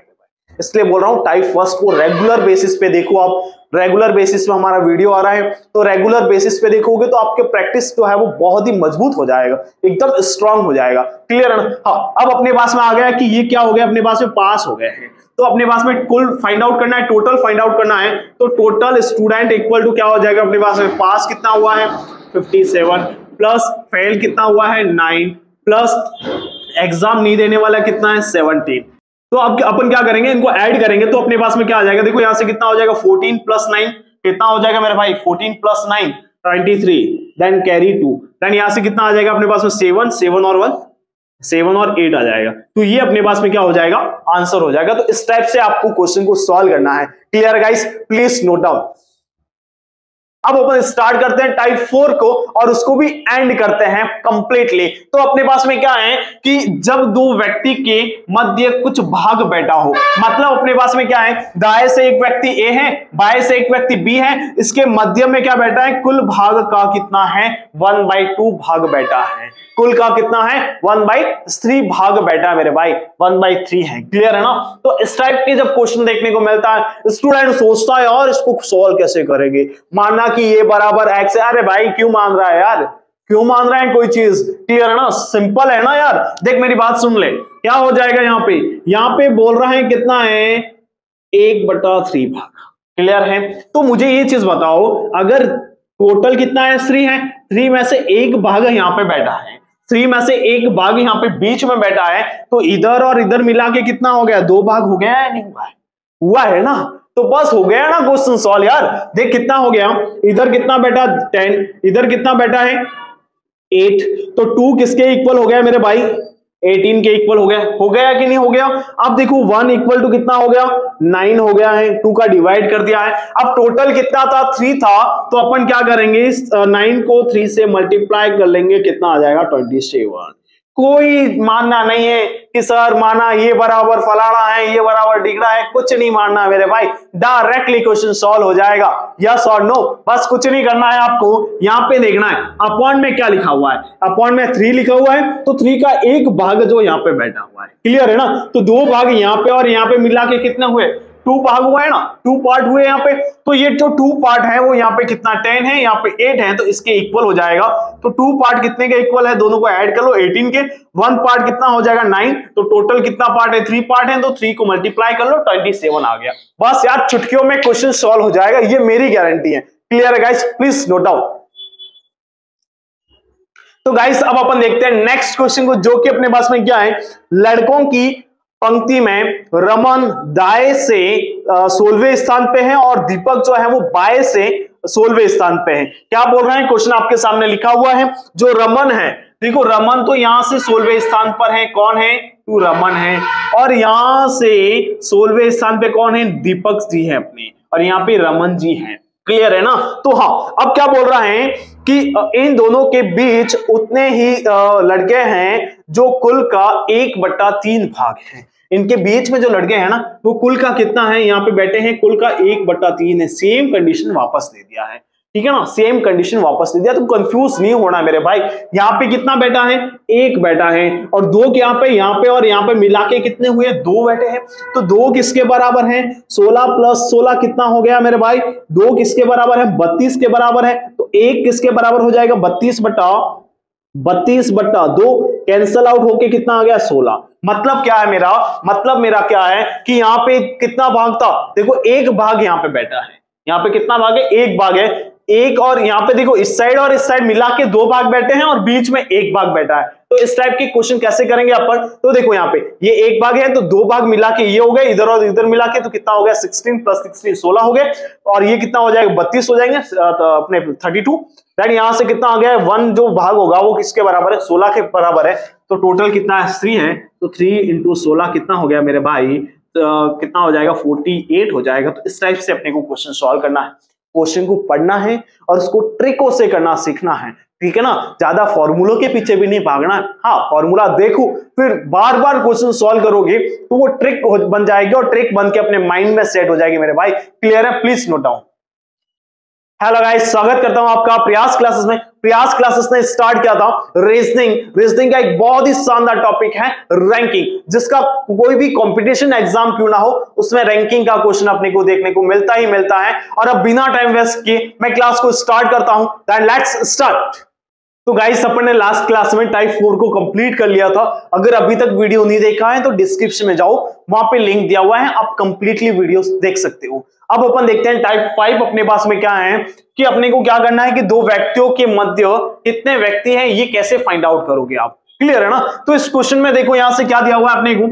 इसलिए बोल रहा हूं टाइप फर्स्ट को रेगुलर बेसिस पे देखो। आप रेगुलर बेसिस पे हमारा वीडियो आ रहा है, तो रेगुलर बेसिस पे देखोगे तो आपके प्रैक्टिस जो है वो बहुत ही मजबूत हो जाएगा, एकदम स्ट्रांग हो जाएगा। क्लियर है ना? हाँ, अब अपने पास में आ गया कि ये क्या हो गया, अपने पास में पास हो गए हैं। तो अपने पास में कुल फाइंड आउट करना है, टोटल फाइंड आउट करना है। तो टोटल स्टूडेंट इक्वल टू क्या हो जाएगा अपने पास में, पास कितना हुआ है 57 प्लस फेल कितना हुआ है 9 प्लस एग्जाम नहीं देने वाला कितना है 17। तो अब अपन क्या करेंगे, इनको ऐड करेंगे तो अपने पास में क्या आ जाएगा, देखो यहां से कितना हो जाएगा 14 प्लस 9 कितना हो जाएगा मेरे भाई, 14 प्लस 9 23, देन कैरी 2, देन यहां से कितना आ जाएगा अपने पास में 7 और 1 7 और 8 आ जाएगा। तो ये अपने पास में क्या हो जाएगा, आंसर हो जाएगा। तो इस टाइप से आपको क्वेश्चन को सॉल्व करना है। Clear guys, please note down. अब अपन स्टार्ट करते हैं टाइप 4 को और उसको भी एंड करते हैं कंप्लीटली। तो अपने पास में क्या है कि जब दो व्यक्ति के मध्य कुछ भाग बैठा हो, मतलब अपने पास में क्या है, दाएं से एक व्यक्ति ए है, बाएं से एक व्यक्ति बी है, इसके मध्य में क्या बैठा है, कुल भाग का कितना है 1/2 भाग बैठा है। कुल का कितना है 1/3 भाग बैठा है मेरे भाई, 1/3 है। क्लियर है ना? तो इस टाइप के जब क्वेश्चन देखने को मिलता है, स्टूडेंट सोचता है और इसको सॉल्व कैसे करेंगे, मानना कि ये बराबर x है। अरे भाई क्यों मान रहा है यार, क्यों मान रहा है कोई चीज? क्लियर है ना, सिंपल है ना यार। देख मेरी बात सुन ले, क्या हो जाएगा यहाँ पे बोल रहा है कितना है 1/3 भाग। क्लियर है? तो मुझे ये चीज बताओ, अगर टोटल कितना है 3 है, 3 में से एक भाग यहाँ पे बैठा है, 3 में से एक भाग यहाँ पे बीच में बैठा है, तो इधर और इधर मिला के कितना हो गया, 2 भाग हो गया है नहीं हुआ है? हुआ है ना, तो बस हो गया ना क्वेश्चन सॉल्व यार। देख कितना हो गया, इधर कितना बैठा 10, इधर कितना बैठा है 8, तो 2 किसके इक्वल हो गया मेरे भाई, 18 के इक्वल हो गया कि नहीं हो गया? अब देखो 1 इक्वल टू कितना हो गया 9 हो गया है, 2 का डिवाइड कर दिया है। अब टोटल कितना था 3 था, तो अपन क्या करेंगे 9 को 3 से मल्टीप्लाई कर लेंगे, कितना आ जाएगा 27। कोई मानना नहीं है कि सर माना ये बराबर फलाना है, ये बराबर डिगड़ा है, कुछ नहीं मानना मेरे भाई, डायरेक्टली क्वेश्चन सॉल्व हो जाएगा। यस और नो, बस कुछ नहीं करना है आपको, यहाँ पे देखना है अपॉन में क्या लिखा हुआ है, अपॉन में 3 लिखा हुआ है, तो 3 का एक भाग जो यहाँ पे बैठा हुआ है। क्लियर है ना? तो 2 भाग यहाँ पे और यहाँ पे मिला के कितने हुए टू भाग हुआ है ना, टू पार्ट हुए यहाँ पे, तो ये जो टू पार्ट है वो यहाँ पे कितना 10 है, यहाँ पे 8 है, तो इसके इक्वल हो जाएगा। तो टू पार्ट कितने के इक्वल है, दोनों को ऐड कर लो 18 के, वन पार्ट कितना हो जाएगा 9, तो टोटल कितना पार्ट है, 3 पार्ट है, तो 3 को मल्टीप्लाई कर लो 27 आ गया। बस यार चुटकियों में क्वेश्चन सॉल्व हो जाएगा, ये मेरी गारंटी है। क्लियर है गाइस, प्लीज नोट डाउन। तो गाइस अब अपन देखते हैं नेक्स्ट क्वेश्चन को, जो कि अपने पास में क्या है, लड़कों की पंक्ति में रमन दाएं से 16वें स्थान पे है और दीपक जो है वो बाएं से 16वें स्थान पे है। क्या बोल रहे हैं, क्वेश्चन आपके सामने लिखा हुआ है। जो रमन है, देखो रमन तो यहां से 16वें स्थान पर है, कौन है, तू रमन है, और यहां से 16वें स्थान पे कौन है, दीपक जी है अपने, और यहाँ पे रमन जी है। क्लियर है ना। तो हाँ, अब क्या बोल रहा है कि इन दोनों के बीच उतने ही लड़के हैं जो कुल का 1/3 भाग है। इनके बीच में जो लड़के हैं ना, वो कुल का कितना है, यहाँ पे बैठे हैं, कुल का 1/3 है। सेम कंडीशन वापस दे दिया है, ठीक है ना, सेम कंडीशन वापस दे दिया। तो कंफ्यूज नहीं होना मेरे भाई। यहाँ पे कितना बैठा है, 1 बैठा है, और 2 यहाँ पे और यहाँ पे मिला के कितने हुए, 2 बैठे हैं। तो 2 किसके बराबर है, 16 + 16 कितना हो गया मेरे भाई, 2 किसके बराबर है, 32 के बराबर है। तो 1 किसके बराबर हो जाएगा, 32/2 कैंसल आउट होके कितना आ गया, 16। मतलब क्या है मेरा, मतलब मेरा क्या है कि यहाँ पे कितना भाग था, देखो 1 भाग यहाँ पे बैठा है, यहाँ पे कितना भाग है, 1 भाग है, 1, और यहाँ पे देखो इस साइड और इस साइड मिला के 2 भाग बैठे हैं और बीच में 1 भाग बैठा है। तो इस टाइप के क्वेश्चन कैसे करेंगे अपन, तो देखो यहाँ पे ये 1 भाग है, तो 2 भाग मिला के ये हो गए, इधर और इधर मिला के तो कितना हो गया, 16 + 16 16 हो गए, और ये कितना हो जाएगा, 32 हो जाएंगे अपने 32। दैट यहां से कितना आ गया, 1 जो भाग होगा वो किसके बराबर है, 16 के बराबर है। तो टोटल कितना है, 3 है, तो 3 × 16 कितना हो गया मेरे भाई, कितना हो जाएगा, 48 हो जाएगा। तो इस टाइप से अपने को क्वेश्चन सॉल्व करना है, क्वेश्चन को पढ़ना है और उसको ट्रिकों से करना सीखना है, ठीक है ना। ज्यादा फॉर्मूलों के पीछे भी नहीं भागना। हाँ, फॉर्मूला देखो फिर बार बार क्वेश्चन सॉल्व करोगे तो वो ट्रिक बन जाएगी, और ट्रिक बन के अपने माइंड में सेट हो जाएगी मेरे भाई। क्लियर है, please note down. Hello guys, स्वागत करता हूं आपका प्रयास क्लासेस में। प्रयास क्लासेस ने स्टार्ट किया था रीजनिंग का एक बहुत ही शानदार टॉपिक है रैंकिंग, जिसका कोई भी कंपटीशन एग्जाम क्यों ना हो उसमें रैंकिंग का क्वेश्चन अपने को देखने को मिलता ही मिलता है। और अब बिना टाइम वेस्ट किए मैं क्लास को स्टार्ट करता हूं। Then let's start. तो गाइस अपन ने लास्ट क्लास में टाइप 4 को कंप्लीट कर लिया था। अगर अभी तक वीडियो नहीं देखा है तो डिस्क्रिप्शन में जाओ, वहां पे लिंक दिया हुआ है, आप कंप्लीटली वीडियो देख सकते हो। अब अपन देखते हैं टाइप 5 अपने पास में क्या है कि अपने को क्या करना है कि दो व्यक्तियों के मध्य कितने व्यक्ति हैं ये कैसे फाइंड आउट करोगे आप। क्लियर है ना। तो इस क्वेश्चन में देखो यहां से क्या दिया हुआ है अपने को,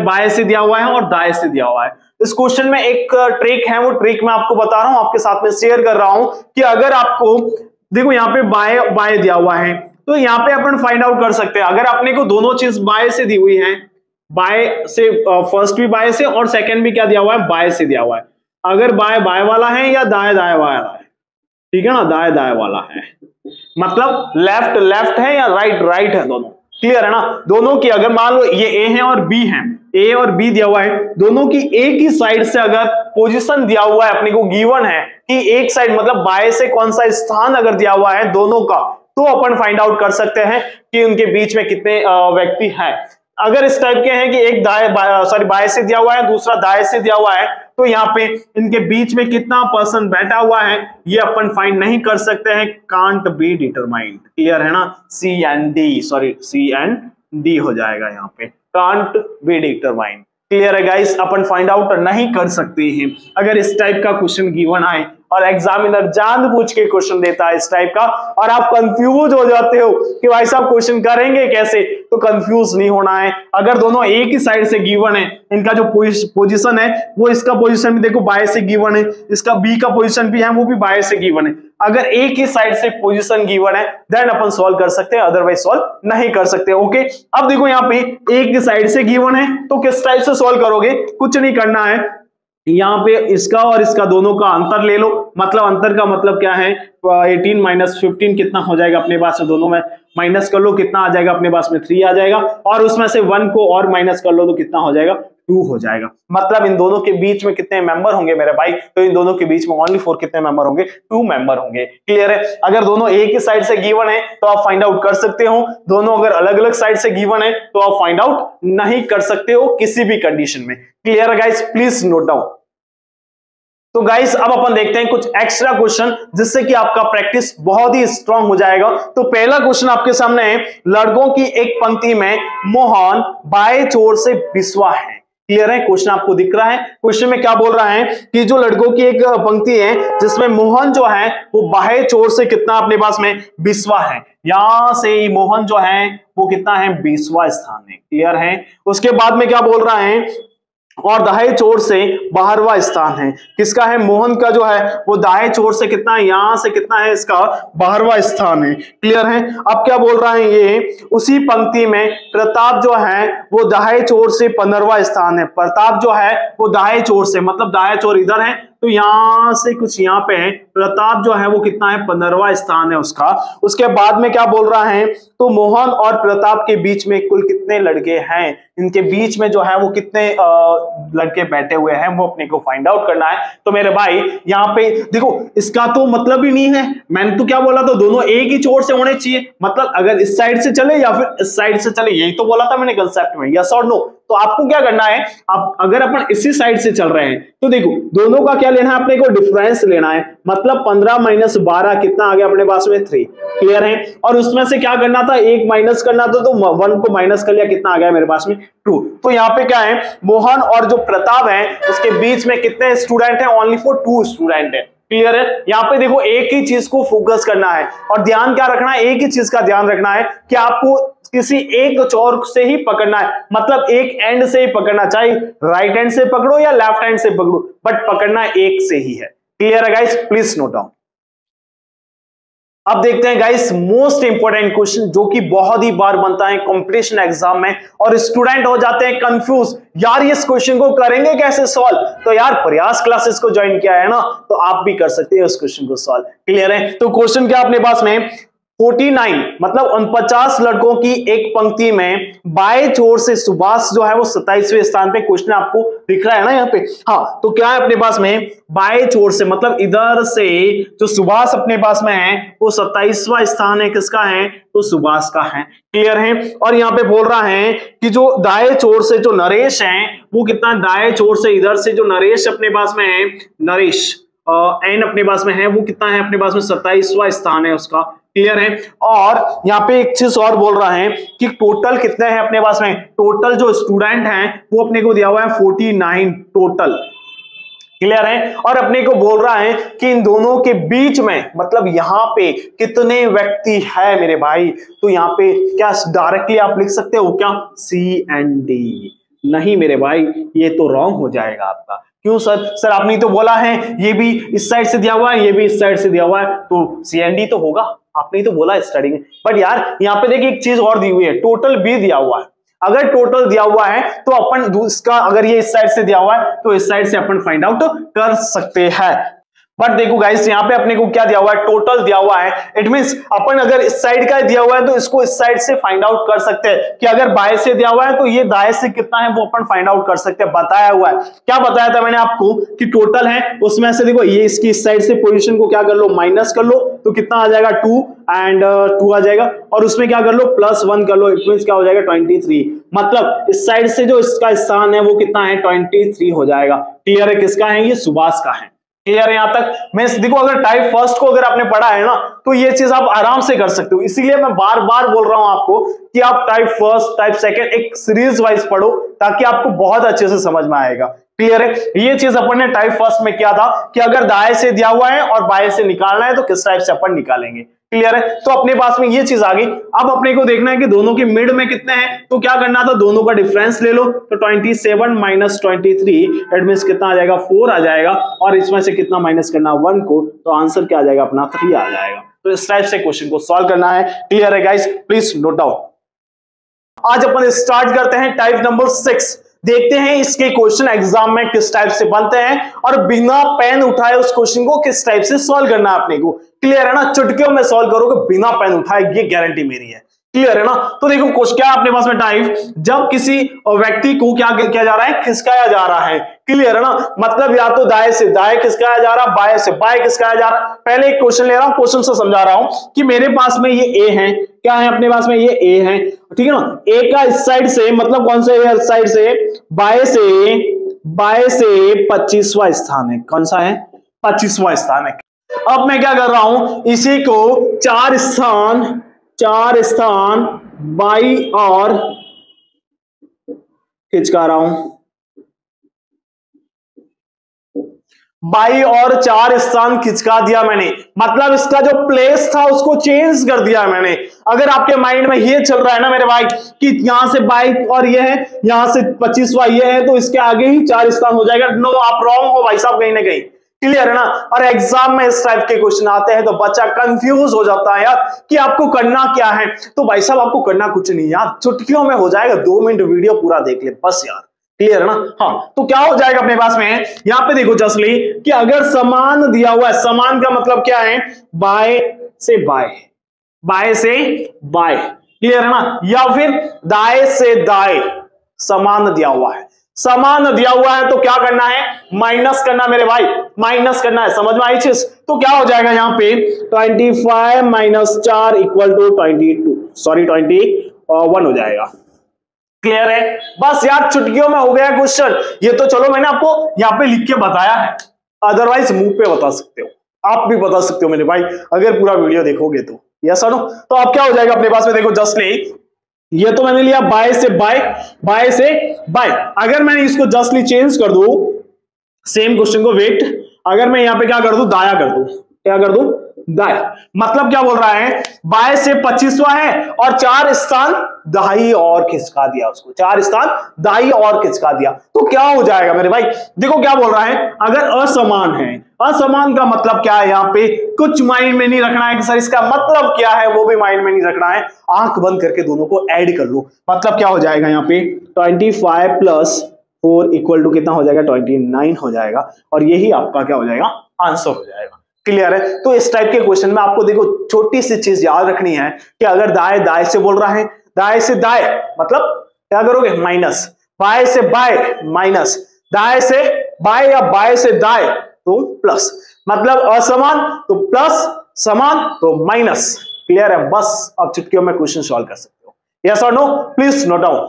बाएं से दिया हुआ है और दाएं से दिया हुआ है। इस क्वेश्चन में एक ट्रिक है, वो ट्रिक मैं आपको बता रहा हूं, आपके साथ में शेयर कर रहा हूं कि अगर आपको देखो यहाँ पे बाएं दिया हुआ है तो यहाँ पे अपन फाइंड आउट कर सकते हैं। अगर अपने को दोनों चीज बाएं से दी हुई है, बाएं से फर्स्ट भी बाएं से और सेकंड भी क्या दिया हुआ है, बाएं से दिया हुआ है। अगर बाएं वाला है या दाएं वाला है, ठीक है ना, दाएं वाला है मतलब लेफ्ट है या राइट है, दोनों। क्लियर है ना। दोनों की अगर मान लो ये ए है और बी है, ए और बी दिया हुआ है, दोनों की एक ही साइड से अगर पोजीशन दिया हुआ है अपने को, गिवन है कि एक साइड मतलब बाएं से कौन सा स्थान अगर दिया हुआ है दोनों का, तो अपन फाइंड आउट कर सकते हैं कि उनके बीच में कितने व्यक्ति हैं। अगर इस टाइप के हैं कि एक बाएं से दिया हुआ है, दूसरा दाएं से दिया हुआ है, तो यहाँ पे इनके बीच में कितना पर्सन बैठा हुआ है ये अपन फाइंड नहीं कर सकते हैं, कांट बी डिटरमाइंड। क्लियर है ना। सी एंड डी हो जाएगा यहाँ पे, कांट बी डिटरमाइंड। क्लियर है गाइस, अपन फाइंड आउट नहीं कर सकते हैं अगर इस टाइप का क्वेश्चन गिवन आए और एग्जामिनर जानबूझ के क्वेश्चन देता है इस टाइप का, और आप कंफ्यूज हो जाते हो कि भाई साहब क्वेश्चन करेंगे कैसे, तो कंफ्यूज नहीं होना है। अगर दोनों एक ही साइड से गिवन है, इनका जो पोजीशन है वो, इसका पोजीशन भी देखो बाएं से गिवन है, इसका बी का पोजीशन भी है वो भी बाएं से गिवन है। अगर एक ही साइड से पोजीशन गिवन है देन अपन सॉल्व कर सकते हैं, अदरवाइज सॉल्व नहीं कर सकते। ओके, अब देखो यहाँ पे एक ही साइड से गिवन है तो किस टाइप से सॉल्व करोगे, कुछ नहीं करना है, यहाँ पे इसका और इसका दोनों का अंतर ले लो। मतलब अंतर का मतलब क्या है, 18 - 15 कितना हो जाएगा अपने पास में, दोनों में माइनस कर लो, कितना आ जाएगा अपने पास में 3 आ जाएगा, और उसमें से 1 को और माइनस कर लो तो कितना हो जाएगा 2 हो जाएगा। मतलब इन दोनों के बीच में कितने मेंबर होंगे मेरे भाई, तो इन दोनों के बीच में ओनली 4 कितने मेंबर होंगे, 2 मेंबर होंगे। क्लियर है। अगर दोनों एक ही साइड से गिवन है तो आप फाइंड आउट कर सकते हो, दोनों अगर अलग अलग साइड से गिवन है तो आप फाइंड आउट नहीं कर सकते हो किसी भी कंडीशन में। क्लियर है गाइस, प्लीज नोट डाउन। तो गाइस अब अपन देखते हैं कुछ एक्स्ट्रा क्वेश्चन जिससे कि आपका प्रैक्टिस बहुत ही स्ट्रांग हो जाएगा। तो पहला क्वेश्चन आपके सामने है, लड़कों की एक पंक्ति में मोहन बाएं छोर से बिस्वा है। क्लियर है, क्वेश्चन आपको दिख रहा है। क्वेश्चन में क्या बोल रहा है कि जो लड़कों की एक पंक्ति है जिसमें मोहन जो है वो बाएं छोर से कितना अपने पास में 20वां है, यहां से मोहन जो है वो कितना है 20वां स्थान है। क्लियर है। उसके बाद में क्या बोल रहा है, और दाएं छोर से 12वां स्थान है। किसका है, मोहन का जो है वो दाएं छोर से कितना है, यहां से कितना है इसका 12वां स्थान है। क्लियर है। अब क्या बोल रहा है, ये उसी पंक्ति में प्रताप जो है वो दाएं छोर से 15वां स्थान है। प्रताप जो है वो दाएं छोर से, मतलब दाएं छोर इधर है तो यहां से कुछ यहां पे है, प्रताप जो है वो कितना है 15वां स्थान है उसका। उसके बाद में क्या बोल रहा है, तो मोहन और प्रताप के बीच में कुल कितने लड़के हैं, इनके बीच में जो है वो कितने लड़के बैठे हुए हैं वो अपने को फाइंड आउट करना है। तो मेरे भाई यहाँ पे देखो, इसका तो मतलब ही नहीं है, मैंने तो क्या बोला था, दोनों एक ही छोर से होने चाहिए, मतलब अगर इस साइड से चले या फिर इस साइड से चले, यही तो बोला था मैंने कंसेप्ट में, यस और नो। तो आपको क्या करना है, आप अगर अपन इसी साइड से चल रहे हैं तो देखो दोनों का क्या लेना है, अपने को डिफरेंस लेना है। मतलब 15 - 12 कितना आ गया अपने पास में 3। क्लियर है। और उसमें से क्या करना था, एक माइनस करना था, तो 1 को माइनस कर लिया, कितना आ गया मेरे पास में 2। तो यहाँ पे क्या है, मोहन और जो प्रताप है उसके बीच में कितने स्टूडेंट है, ओनली फॉर 2 स्टूडेंट है। क्लियर है। यहाँ पे देखो एक ही चीज को फोकस करना है और ध्यान क्या रखना है, एक ही चीज का ध्यान रखना है कि आपको किसी एक चौर से ही पकड़ना है, मतलब एक एंड से ही पकड़ना, चाहे राइट हैंड से पकड़ो या लेफ्ट हैंड से पकड़ो, बट पकड़ना एक से ही है। क्लियर है गाइस, प्लीज नोट डाउन। अब देखते हैं गाइस मोस्ट इंपोर्टेंट क्वेश्चन जो कि बहुत ही बार बनता है कंपटीशन एग्जाम में और स्टूडेंट हो जाते हैं कंफ्यूज, यार इस क्वेश्चन को करेंगे कैसे सॉल्व। तो यार प्रयास क्लासेस को ज्वाइन किया है ना, तो आप भी कर सकते हैं उस क्वेश्चन को सॉल्व। क्लियर है। तो क्वेश्चन क्या अपने पास में, 49 मतलब 49 लड़कों की एक पंक्ति में बाएं छोर से सुभाष जो है वो 27वें स्थान पे, क्वेश्चन आपको दिख रहा है ना यहाँ पे। हाँ, तो क्या है अपने पास में, बाएं छोर से मतलब इधर से जो सुभाष अपने पास में है वो 27वां स्थान है, किसका है, तो सुभाष का है। क्लियर है। और यहाँ पे बोल रहा है कि जो दाएं छोर से जो नरेश है वो कितना, दाएं छोर से इधर से जो नरेश अपने पास में है, नरेश एन अपने पास में है वो कितना है अपने पास में 27वां स्थान है उसका। क्लियर है। और यहाँ पे एक चीज और बोल रहा है कि टोटल कितने हैं अपने पास में, टोटल जो स्टूडेंट हैं वो अपने को दिया हुआ है 49 टोटल। क्लियर है। और अपने को बोल रहा है कि इन दोनों के बीच में मतलब यहाँ पे कितने व्यक्ति है मेरे भाई, तो यहाँ पे क्या डायरेक्टली आप लिख सकते हो क्या, सी एंड डी। नहीं मेरे भाई, ये तो रॉन्ग हो जाएगा आपका। क्यों सर, सर आपने तो बोला है ये भी इस साइड से दिया हुआ है, ये भी इस साइड से दिया हुआ है, तो सी एंड डी तो होगा, आपने तो बोला स्टडी में। बट यार यहाँ पे देखिए एक चीज और दी हुई है, टोटल भी दिया हुआ है। अगर टोटल दिया हुआ है तो अपन इसका, अगर ये इस साइड से दिया हुआ है तो इस साइड से अपन फाइंड आउट कर सकते हैं। बट देखो गाइस यहाँ पे अपने को क्या दिया हुआ है, टोटल दिया हुआ है। इट मींस अपन अगर इस साइड का दिया हुआ है तो इसको इस साइड से फाइंड आउट कर सकते हैं कि अगर बाएं से दिया हुआ है तो ये दाएं से कितना है वो अपन फाइंड आउट कर सकते हैं। बताया हुआ है, क्या बताया था मैंने आपको कि टोटल है, उसमें से देखो ये इसकी इस साइड से पोजीशन को क्या कर लो, माइनस कर लो, तो कितना आ जाएगा 2 एंड 2 आ जाएगा, और उसमें क्या कर लो +1 कर लो, इट मींस क्या हो जाएगा 23। मतलब इस साइड से जो इसका स्थान है वो कितना है 23 हो जाएगा। क्लियर है। किसका है, ये सुभाष का है। क्लियर है यहाँ तक। मैं देखो अगर टाइप फर्स्ट को अगर आपने पढ़ा है ना तो ये चीज आप आराम से कर सकते हो, इसीलिए मैं बार बार बोल रहा हूं आपको कि आप टाइप फर्स्ट टाइप सेकंड एक सीरीज वाइज पढ़ो ताकि आपको बहुत अच्छे से समझ में आएगा। क्लियर है। ये चीज अपन ने टाइप फर्स्ट में किया था कि अगर दाएं से दिया हुआ है और बाएं से निकालना है तो किस टाइप से अपन निकालेंगे। क्लियर है। तो अपने पास में ये चीज आ गई। अब अपने को देखना है कि दोनों के मिड में कितने हैं, तो क्या करना था, दोनों का डिफरेंस ले लो, तो 27 - 23 इट मींस कितना आ जाएगा 4 आ जाएगा, और इसमें से कितना माइनस करना 1 को, तो आंसर क्या आ जाएगा अपना 3 आ जाएगा। तो इस टाइप से क्वेश्चन को सॉल्व करना है। क्लियर है गाइस, प्लीज नोट डाउन। आज अपन स्टार्ट करते हैं टाइप नंबर 6। देखते हैं इसके क्वेश्चन एग्जाम में किस टाइप से बनते हैं और बिना पेन उठाए उस क्वेश्चन को किस टाइप से सॉल्व करना है अपने को। क्लियर है ना, चुटकियों में सॉल्व करोगे बिना पेन उठाए, ये गारंटी मेरी है। क्लियर है ना। तो देखो क्या अपने पास में टाइप, जब किसी व्यक्ति को क्या किया जा रहा है, खिसकाया जा रहा है। क्लियर है ना, मतलब या तो दाएं से दाएं खिसकाया जा रहा है, बाएं से बाएं खिसकाया जा रहा है। पहले एक क्वेश्चन ले रहा हूं, क्वेश्चन से समझा रहा हूं कि मेरे पास में ये ए है, क्या है अपने पास में, ये ए है, ठीक है ना। ए का इस साइड से मतलब कौन से साइड से, बाएं से 25वां स्थान है। कौन सा है, 25वां स्थान है। अब मैं क्या कर रहा हूं, इसी को चार स्थान बाई और खिंचका रहा हूं, बाई और 4 स्थान खिंचका दिया मैंने, मतलब इसका जो प्लेस था उसको चेंज कर दिया मैंने। अगर आपके माइंड में ये चल रहा है ना मेरे भाई कि यहां से बाई और ये है, यहां से 25वां ये है, तो इसके आगे ही 4 स्थान हो जाएगा। नो, आप रॉन्ग हो भाई साहब कहीं ना कहीं। क्लियर है ना। और एग्जाम में इस टाइप के क्वेश्चन आते हैं तो बच्चा कंफ्यूज हो जाता है यार कि आपको करना क्या है। तो भाई साहब आपको करना कुछ नहीं यार, चुटकियों में हो जाएगा, 2 मिनट वीडियो पूरा देख ले बस यार। क्लियर है ना। हाँ, तो क्या हो जाएगा अपने पास में, यहां पे देखो जसली कि अगर समान दिया हुआ है, समान का मतलब क्या है, बाएं से बाएं, बाएं से बाएं। क्लियर है ना, या फिर दाएं से दाएं समान दिया हुआ है। समान दिया हुआ है तो क्या करना है, माइनस करना मेरे भाई, माइनस करना है। समझ में आई चीज। तो क्या हो जाएगा यहाँ पे 25 माइनस 4 इक्वल टू 21 हो जाएगा। क्लियर है। बस यार चुटकियों में हो गया क्वेश्चन। ये तो चलो मैंने आपको यहाँ पे लिख के बताया है, अदरवाइज मुंह पे बता सकते हो, आप भी बता सकते हो मेरे भाई अगर पूरा वीडियो देखोगे तो। यस और नो। तो अब क्या हो जाएगा अपने पास में, देखो जस्टली ये तो मैंने लिया बाएं से बाएं, बाएं से बाएं। अगर मैंने इसको जस्टली चेंज कर दूं, सेम क्वेश्चन को वेट, अगर मैं यहां पे क्या कर दूं, दाया कर दूं, क्या कर दूं, दाएं, मतलब क्या बोल रहा है, बाएं से 25वां है और 4 स्थान दाई और खिसका दिया उसको, 4 स्थान दाई और खिसका दिया। तो क्या हो जाएगा मेरे भाई, देखो क्या बोल रहा है, अगर असमान है, असमान का मतलब क्या है, यहां पे कुछ माइंड में नहीं रखना है कि सर इसका मतलब क्या है, वो भी माइंड में नहीं रखना है, आंख बंद करके दोनों को ऐड कर लो। मतलब क्या हो जाएगा यहाँ पे 25 प्लस 4 इक्वल टू कितना हो जाएगा, 29 हो जाएगा, और यही आपका क्या हो जाएगा, आंसर हो जाएगा। क्लियर है। तो इस टाइप के क्वेश्चन में आपको देखो छोटी सी चीज याद रखनी है कि अगर दाएं दाएं से बोल रहा है, दाएं से दाएं मतलब क्या करोगे, माइनस, बाएं से बाएं माइनस, दाएं से बाएं या बाएं से दाएं तो प्लस, मतलब असमान तो प्लस, समान तो माइनस। क्लियर है। बस अब चुटकियों में क्वेश्चन सॉल्व कर सकते हो। यस और नो, प्लीज नोट डाउन।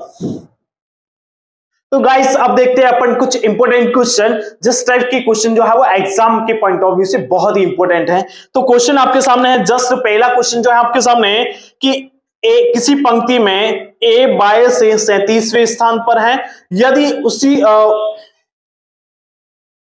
तो गाइस अब देखते हैं अपन कुछ इंपॉर्टेंट क्वेश्चन, जिस टाइप के क्वेश्चन जो है वो एग्जाम के पॉइंट ऑफ व्यू से बहुत ही इंपॉर्टेंट है। तो क्वेश्चन आपके सामने है, जस्ट पहला क्वेश्चन जो है आपके सामने है कि किसी पंक्ति में ए बाएं से 37वें स्थान पर है, यदि उसी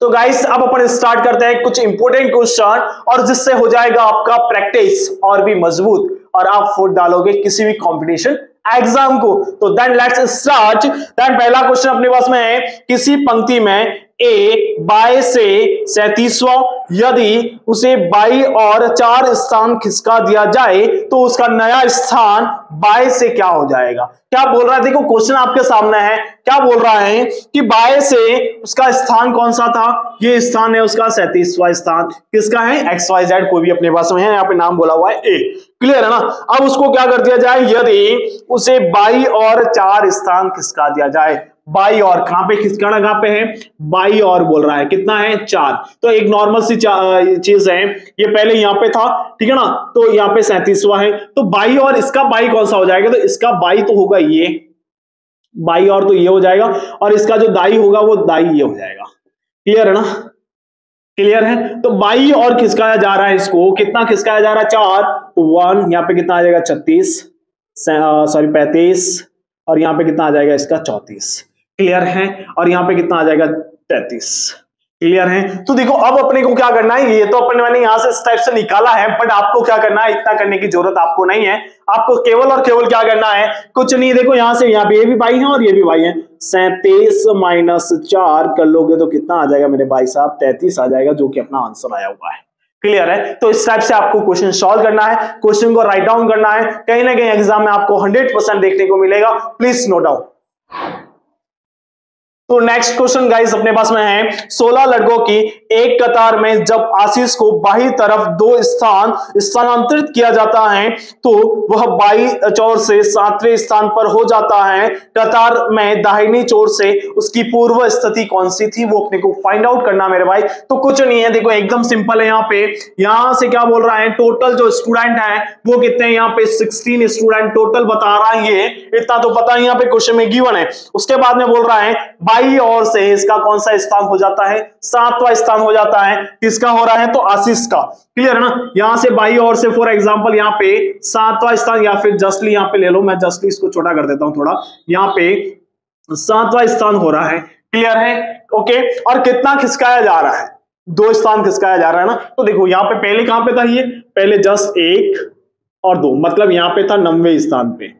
तो गाइस अब अपन स्टार्ट करते हैं कुछ इंपॉर्टेंट क्वेश्चन, और जिससे हो जाएगा आपका प्रैक्टिस और भी मजबूत, और आप फुट डालोगे किसी भी कंपटीशन एग्जाम को। तो देन लेट्स स्टार्ट। देन पहला क्वेश्चन अपने पास में है, किसी पंक्ति में ए बाएं से 37वां, यदि उसे बाई और 4 स्थान खिसका दिया जाए तो उसका नया स्थान बाएं से क्या हो जाएगा। क्या बोल रहा है, देखो क्वेश्चन आपके सामने है, क्या बोल रहा है कि बाएं से उसका स्थान कौन सा था, ये स्थान है उसका 37वां स्थान, किसका है, XYZ, कोई भी अपने पास में है, यहाँ पे नाम बोला हुआ है ए। क्लियर है ना। अब उसको क्या कर दिया जाए, यदि उसे बाई और 4 स्थान खिसका दिया जाए, बाई और कहां पे खिसकाना, कहां पे है, बाई और बोल रहा है, कितना है 4। तो एक नॉर्मल सी चीज है, ये पहले यहां पे था, ठीक है ना, तो यहां पे 37वां है, तो बाई और इसका बाई कौन सा हो जाएगा, तो इसका बाई तो होगा ये, बाई और तो ये हो जाएगा, और इसका जो दाई होगा वो दाई ये हो जाएगा। क्लियर है ना, क्लियर है। तो बाई और खिसकाया जा रहा है, इसको कितना खिसकाया जा रहा है, 4, तो 1 यहाँ पे कितना आ जाएगा 35, और यहाँ पे कितना आ जाएगा इसका 34। क्लियर है। और यहाँ पे कितना आ जाएगा 33। क्लियर है। तो देखो अब अपने को क्या करना है, ये तो अपन मैंने यहां से इस टाइप से निकाला है, बट आपको क्या करना है, इतना करने की जरूरत आपको नहीं है, आपको केवल और केवल क्या करना है, कुछ नहीं, देखो यहां से यहाँ पे ये भी बाई है और ये भी बाई है, 37 माइनस 4 कर लोगे तो कितना आ जाएगा मेरे भाई साहब, 33 आ जाएगा, जो कि अपना आंसर आया हुआ है। क्लियर है। तो इस टाइप से आपको क्वेश्चन सॉल्व करना है, क्वेश्चन को राइट डाउन करना है, कहीं ना कहीं एग्जाम में आपको 100% देखने को मिलेगा, प्लीज नोट डाउन। तो नेक्स्ट क्वेश्चन गाइस अपने पास में है 16 लड़कों की एक कतार में जब आशीष को बाई तरफ 2 स्थान स्थानांतरित किया जाता है तो वह बाई चौर से 7वें स्थान पर हो जाता है। कतार में दाहिनी चोर से उसकी पूर्व स्थिति कौन सी थी, वो अपने को फाइंड आउट करना मेरे भाई। तो कुछ नहीं है, देखो एकदम सिंपल है। यहाँ पे यहां से क्या बोल रहा है, टोटल जो स्टूडेंट है वो कितने हैं, यहाँ पे 16 स्टूडेंट टोटल बता रहा है, ये इतना तो पता है, यहाँ पे क्वेश्चन में गिवन है। उसके बाद में बोल रहा है बाई ओर से इसका कौन सा स्थान हो जाता है, 7वां स्थान हो जाता है। किसका हो रहा है, तो आशीष का। क्लियर है ना। यहां से बाई ओर से फॉर एग्जांपल यहाँ पे 7वां स्थान, या फिर जस्टली यहाँ पे ले लो, मैं जस्टली इसको छोटा कर देता हूं थोड़ा, यहाँ पे 7वां स्थान हो रहा है। क्लियर है, ओके। और कितना खिसकाया जा रहा है, 2 स्थान खिसकाया जा रहा है ना। तो देखो यहाँ पे पहले कहां पे था, ये पहले जस्ट 1 और 2, मतलब यहाँ पे था 90वें स्थान पे।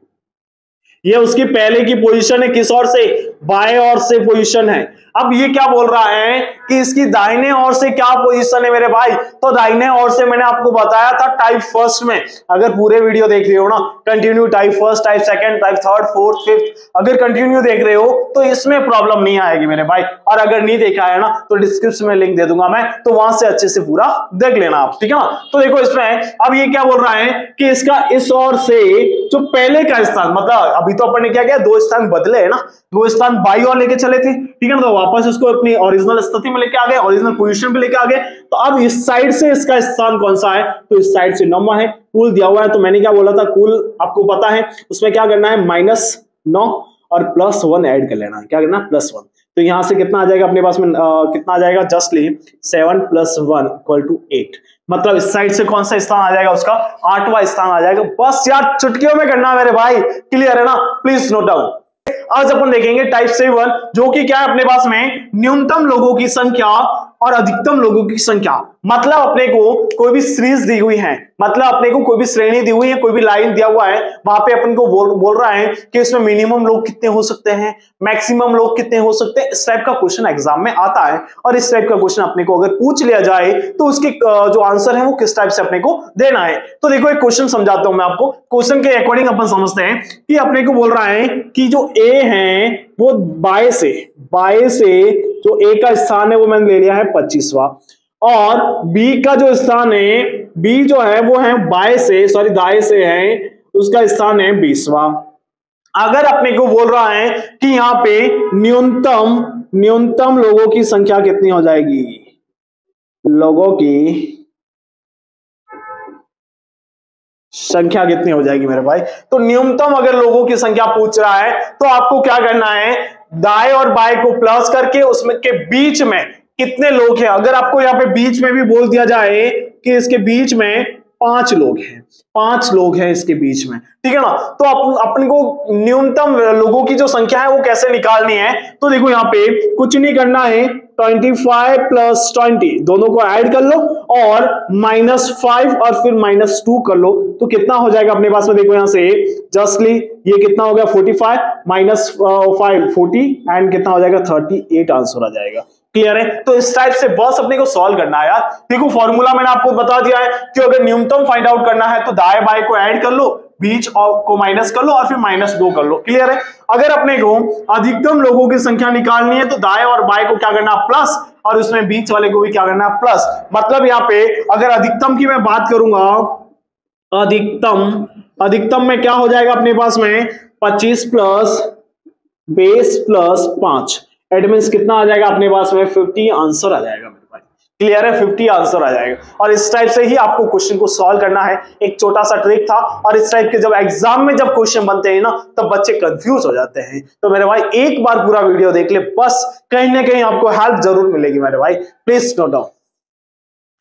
ये उसकी पहले की पोजीशन है, किस ओर से, बाएं ओर से पोजीशन है। अब ये क्या बोल रहा है कि इसकी दाहिने ओर से क्या पोजीशन है मेरे भाई, तो दाहिने ओर से मैंने आपको बताया था टाइप फर्स्ट में, अगर पूरे वीडियो देख रहे हो ना, continue type first, type second, type third, fourth, fifth, अगर कंटिन्यू देख रहे हो तो इसमें प्रॉब्लम नहीं आएगी मेरे भाई। और अगर नहीं देखा है ना तो डिस्क्रिप्शन में लिंक दे दूंगा मैं, तो वहां से अच्छे से पूरा देख लेना आप, ठीक है ना। तो देखो इसमें अब ये क्या बोल रहा है कि इसका इस ओर से जो पहले का स्थान, मतलब अभी तो अपन ने क्या किया, 2 स्थान बदले है ना, 2 स्थान बाई ओर लेके चले थे, ठीक है ना, तो वापस इसको अपनी ओरिजिनल स्थिति में लेके आ गए, ओरिजिनल पोजीशन पे लेके आ गए। तो अब इस साइड से इसका स्थान कौन सा है, तो इस साइड से 9 है। कुल दिया हुआ है, तो मैंने क्या बोला था, कुल आपको पता है, उसमें क्या करना है, -9 और +1 ऐड कर लेना है। क्या करना, +1। तो यहां से कितना आ जाएगा अपने पास में, कितना आ जाएगा, जस्टली 7 + 1 = 8। मतलब इस साइड से कौन सा स्थान आ जाएगा, उसका 8वां स्थान आ जाएगा। बस यार चुटकियों में करना मेरे भाई, क्लियर है ना, प्लीज नोट डाउन। आज अपन देखेंगे टाइप 7, जो कि क्या है अपने पास में, न्यूनतम लोगों की संख्या और अधिकतम लोगों की संख्या। मतलब अपने को कोई भी सीरीज दी हुई है, मतलब अपने को कोई भी श्रेणी दी हुई है, कोई भी लाइन दिया हुआ है, वहां पे अपन को बोल रहा है कि इसमें मिनिमम लोग कितने हो सकते हैं, मैक्सिमम लोग कितने हो सकते हैं। इस टाइप का क्वेश्चन एग्जाम में आता है, और इस टाइप का क्वेश्चन अपने को अगर पूछ लिया जाए तो उसके जो आंसर है वो किस टाइप से अपने को देना है। तो देखो एक क्वेश्चन समझाता हूं मैं आपको, क्वेश्चन के अकॉर्डिंग अपन समझते हैं कि अपने को बोल रहा है कि जो ए है वो बाएं से जो ए का स्थान है वो मैंने ले लिया है 25वां, और बी का जो स्थान है, बी जो है वो है दाएं से है, उसका स्थान है 20वां। अगर अपने को बोल रहा है कि यहाँ पे न्यूनतम लोगों की संख्या कितनी हो जाएगी, लोगों की संख्या कितनी हो जाएगी मेरे भाई, तो न्यूनतम अगर लोगों की संख्या पूछ रहा है तो आपको क्या करना है, दाएं और बाएं को प्लस करके उसमें के बीच में कितने लोग हैं। अगर आपको यहाँ पे बीच में भी बोल दिया जाए कि इसके बीच में 5 लोग हैं, 5 लोग हैं इसके बीच में, ठीक है ना, तो अपन को न्यूनतम लोगों की जो संख्या है वो कैसे निकालनी है। तो देखो यहाँ पे कुछ नहीं करना है, 25 + 20 दोनों को ऐड कर लो और -5 और फिर -2 कर लो, तो कितना हो जाएगा अपने पास में, देखो यहां से जस्टली ये कितना हो गया, 45 -5 40 एंड कितना हो जाएगा, 38 आंसर आ जाएगा। क्लियर है। तो इस टाइप से बस अपने को सॉल्व करना है यार। देखो फॉर्मूला मैंने आपको बता दिया है कि अगर न्यूनतम फाइंड आउट करना है तो दाएं बाएं को ऐड कर लो, बीच को माइनस कर लो और फिर -2 कर लो। क्लियर है। अगर अपने को अधिकतम लोगों की संख्या निकालनी है तो दाएं और बाएं को क्या करना, प्लस, और उसमें बीच वाले को भी क्या करना, प्लस। मतलब यहाँ पे अगर अधिकतम की मैं बात करूंगा, अधिकतम में क्या हो जाएगा अपने पास में, 25 प्लस बेस प्लस 5 एडमिन्स कितना आ जाएगा अपने पास में, 50 आंसर आ जाएगा मेरे भाई। क्लियर है, 50 आंसर आ जाएगा। और इस टाइप से ही आपको क्वेश्चन को सॉल्व करना है। एक छोटा सा ट्रिक था, और इस टाइप के जब एग्जाम में जब क्वेश्चन बनते हैं ना तब बच्चे कंफ्यूज हो जाते हैं। तो मेरे भाई एक बार पूरा वीडियो देख ले, बस कहीं ना कहीं आपको हेल्प जरूर मिलेगी मेरे भाई, प्लीज नोट डाउन।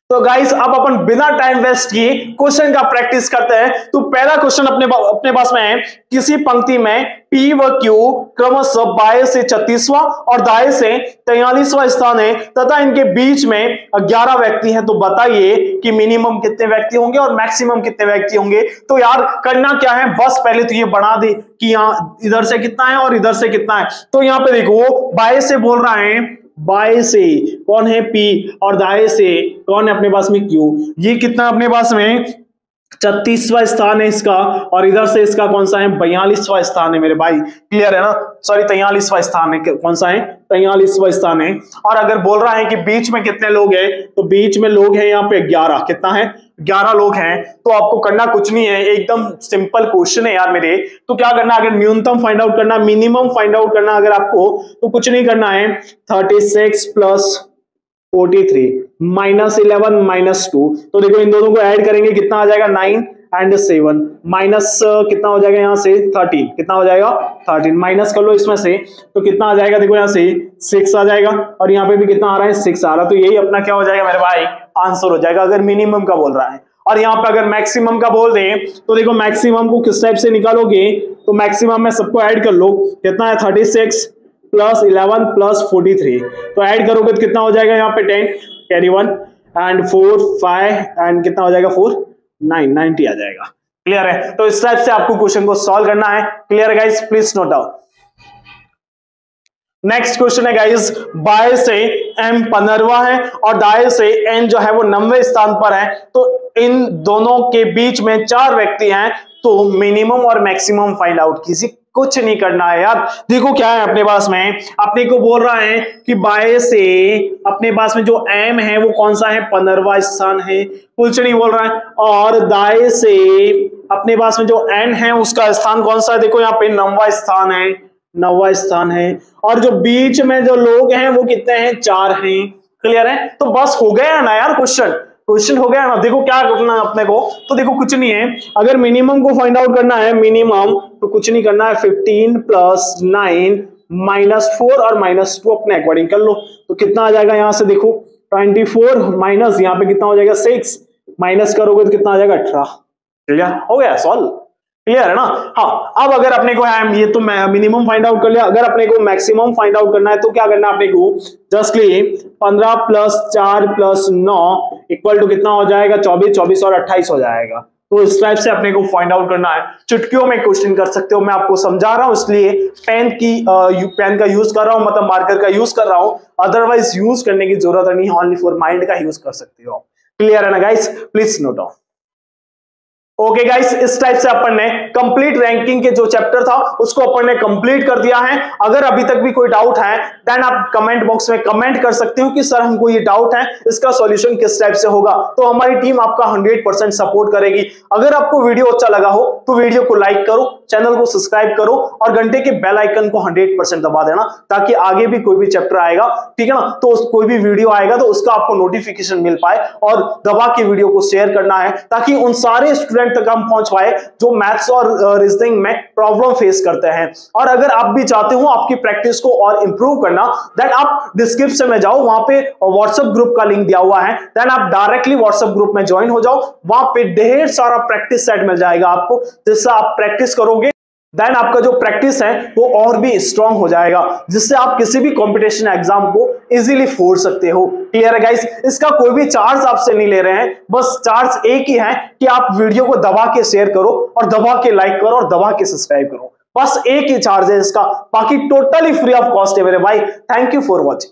तो गाइस अब अपन बिना टाइम वेस्ट किए क्वेश्चन का प्रैक्टिस करते हैं। तो पहला क्वेश्चन अपने पास में है, किसी पंक्ति में P व Q क्रमशः बाएं से 36वां और दाएं से 43वां स्थान है तथा इनके बीच में 11 व्यक्ति हैं। तो बताइए कि मिनिमम कितने व्यक्ति होंगे और मैक्सिमम कितने व्यक्ति होंगे। तो यार करना क्या है, बस पहले तो ये बना दे कि यहाँ इधर से कितना है और इधर से कितना है। तो यहाँ पे देखो बाएं से बोल रहा है, बाएं से कौन है P और दाएं से कौन है अपने पास में Q। ये कितना अपने पास में 36वां स्थान है इसका, और इधर से इसका कौन सा है, 42वां स्थान है मेरे भाई। क्लियर है ना, सॉरी 43वां स्थान है, कौन सा है, 43वां स्थान है। और अगर बोल रहा है कि बीच में कितने लोग हैं, तो बीच में लोग हैं यहाँ पे 11, कितना है, 11 लोग हैं। तो आपको करना कुछ नहीं है, एकदम सिंपल क्वेश्चन है यार मेरे। तो क्या करना, अगर न्यूनतम फाइंड आउट करना, मिनिमम फाइंड आउट करना अगर आपको, तो कुछ नहीं करना है, 36 प्लस 43 माइनस 11 माइनस 2। तो देखो इन दोनों को ऐड करेंगे कितना आ जाएगा, 9 एंड 7 माइनस कितना हो जाएगा यहाँ से 13, कितना हो जाएगा 13, माइनस कर लो इसमें से, तो कितना आ जाएगा, देखो यहाँ से 6 आ जाएगा, और यहाँ पे भी कितना आ रहा है, 6 आ रहा है। तो यही अपना क्या हो जाएगा मेरे भाई, आंसर हो जाएगा अगर मिनिमम का बोल रहा है। और यहाँ पे अगर मैक्सिमम का बोल दें, तो देखो मैक्सिमम को किस टाइप से निकालोगे, तो मैक्सिमम में सबको ऐड कर लो, कितना है 36 प्लस 11 प्लस 43, तो ऐड करोगे तो कितना हो जाएगा यहाँ पे 10 कैरी 1 एंड 4 5 एंड कितना हो जाएगा 4 9 90 आ जाएगा। क्लियर है, तो इस टाइप से आपको क्वेश्चन को सॉल्व करना है। क्लियर है guys, please note down. Next question है गाइस, बाएं से m 15वां है और दाएं से n जो है वो 90वें स्थान पर है। तो इन दोनों के बीच में 4 व्यक्ति हैं, तो मिनिमम और मैक्सिमम फाइंड आउट कीजिए। कुछ नहीं करना है यार। देखो क्या है अपने पास में, अपने को बोल रहा है कि बाएं से अपने पास में जो m है वो कौन सा है, 15वां स्थान है, कुछ नहीं बोल रहा है। और दाएं से अपने पास में जो n है उसका स्थान कौन सा है, देखो यहाँ पे 9वां स्थान है, 9वां स्थान है। और जो बीच में जो लोग हैं वो कितने हैं, 4 हैं। क्लियर है, तो बस हो गया ना यार, क्वेश्चन हो गया ना। देखो क्या करना है अपने को, तो देखो कुछ नहीं है, अगर मिनिमम को फाइंड आउट करना है, मिनिमम तो कुछ नहीं करना है, 15 प्लस 9 माइनस 4 और माइनस 2 अपने अकॉर्डिंग कर लो। तो कितना आ जाएगा यहाँ से देखो 24 माइनस यहाँ पे कितना हो जाएगा 6, माइनस करोगे तो कितना आ जाएगा 18। क्लियर हो गया, सॉल्व। क्लियर है ना। हाँ, अब अगर अपने को ये तो मिनिमम फाइंड आउट कर लिया, अगर अपने को मैक्सिमम फाइंड आउट करना है तो क्या करना है अपने को, justly 15 plus 4 plus 9 equal to कितना हो जाएगा 24, 24 और 28 हो जाएगा। तो इस टाइप से अपने को फाइंड आउट करना है। चुटकियों में क्वेश्चन कर सकते हो, मैं आपको समझा रहा हूं इसलिए पेन का यूज कर रहा हूं, मतलब मार्कर का यूज कर रहा हूं, अदरवाइज यूज करने की जरूरत नहीं है, ओनली फॉर माइंड का यूज कर सकते हो। क्लियर है ना guys, please note down. Okay guys, इस टाइप से अपन ने कंप्लीट रैंकिंग के जो चैप्टर था उसको अपन ने कंप्लीट कर दिया है। अगर अभी तक भी कोई डाउट है देन आप कमेंट बॉक्स में कमेंट कर सकते हो कि सर हमको ये डाउट है, इसका सॉल्यूशन किस टाइप से होगा, तो हमारी टीम आपका 100% सपोर्ट करेगी। अगर आपको वीडियो अच्छा लगा हो तो वीडियो को लाइक करो, चैनल को सब्सक्राइब करो और घंटे के बेल आइकन को 100% दबा देना, ताकि आगे भी कोई भी चैप्टर आएगा, ठीक है ना, तो कोई भी वीडियो आएगा तो उसका आपको नोटिफिकेशन मिल पाए। और दबा के वीडियो को शेयर करना है ताकि उन सारे स्टूडेंट तक हम पहुंच पाए जो मैथ्स और रीजनिंग में प्रॉब्लम फेस करते हैं। और अगर आप भी चाहते हो आपकी प्रैक्टिस को और इंप्रूव करना, देन आप डिस्क्रिप्शन में जाओ, वहां पे व्हाट्सएप ग्रुप का लिंक दिया हुआ है, देन आप डायरेक्टली व्हाट्सएप ग्रुप में ज्वाइन हो जाओ। वहां पे ढेर सारा प्रैक्टिस सेट मिल जाएगा आपको, जिससे आप प्रैक्टिस करोगे, देन आपका जो प्रैक्टिस है वो और भी स्ट्रांग हो जाएगा, जिससे आप किसी भी कंपटीशन एग्जाम को इजीली फोड़ सकते हो। क्लियर है गाइस, इसका कोई भी चार्ज आपसे नहीं ले रहे हैं, बस चार्ज एक ही है कि आप वीडियो को दबा के शेयर करो और दबा के लाइक करो और दबा के सब्सक्राइब करो, बस एक ही चार्ज है इसका, बाकी टोटली फ्री ऑफ कॉस्ट है मेरे भाई। Thank you for watching.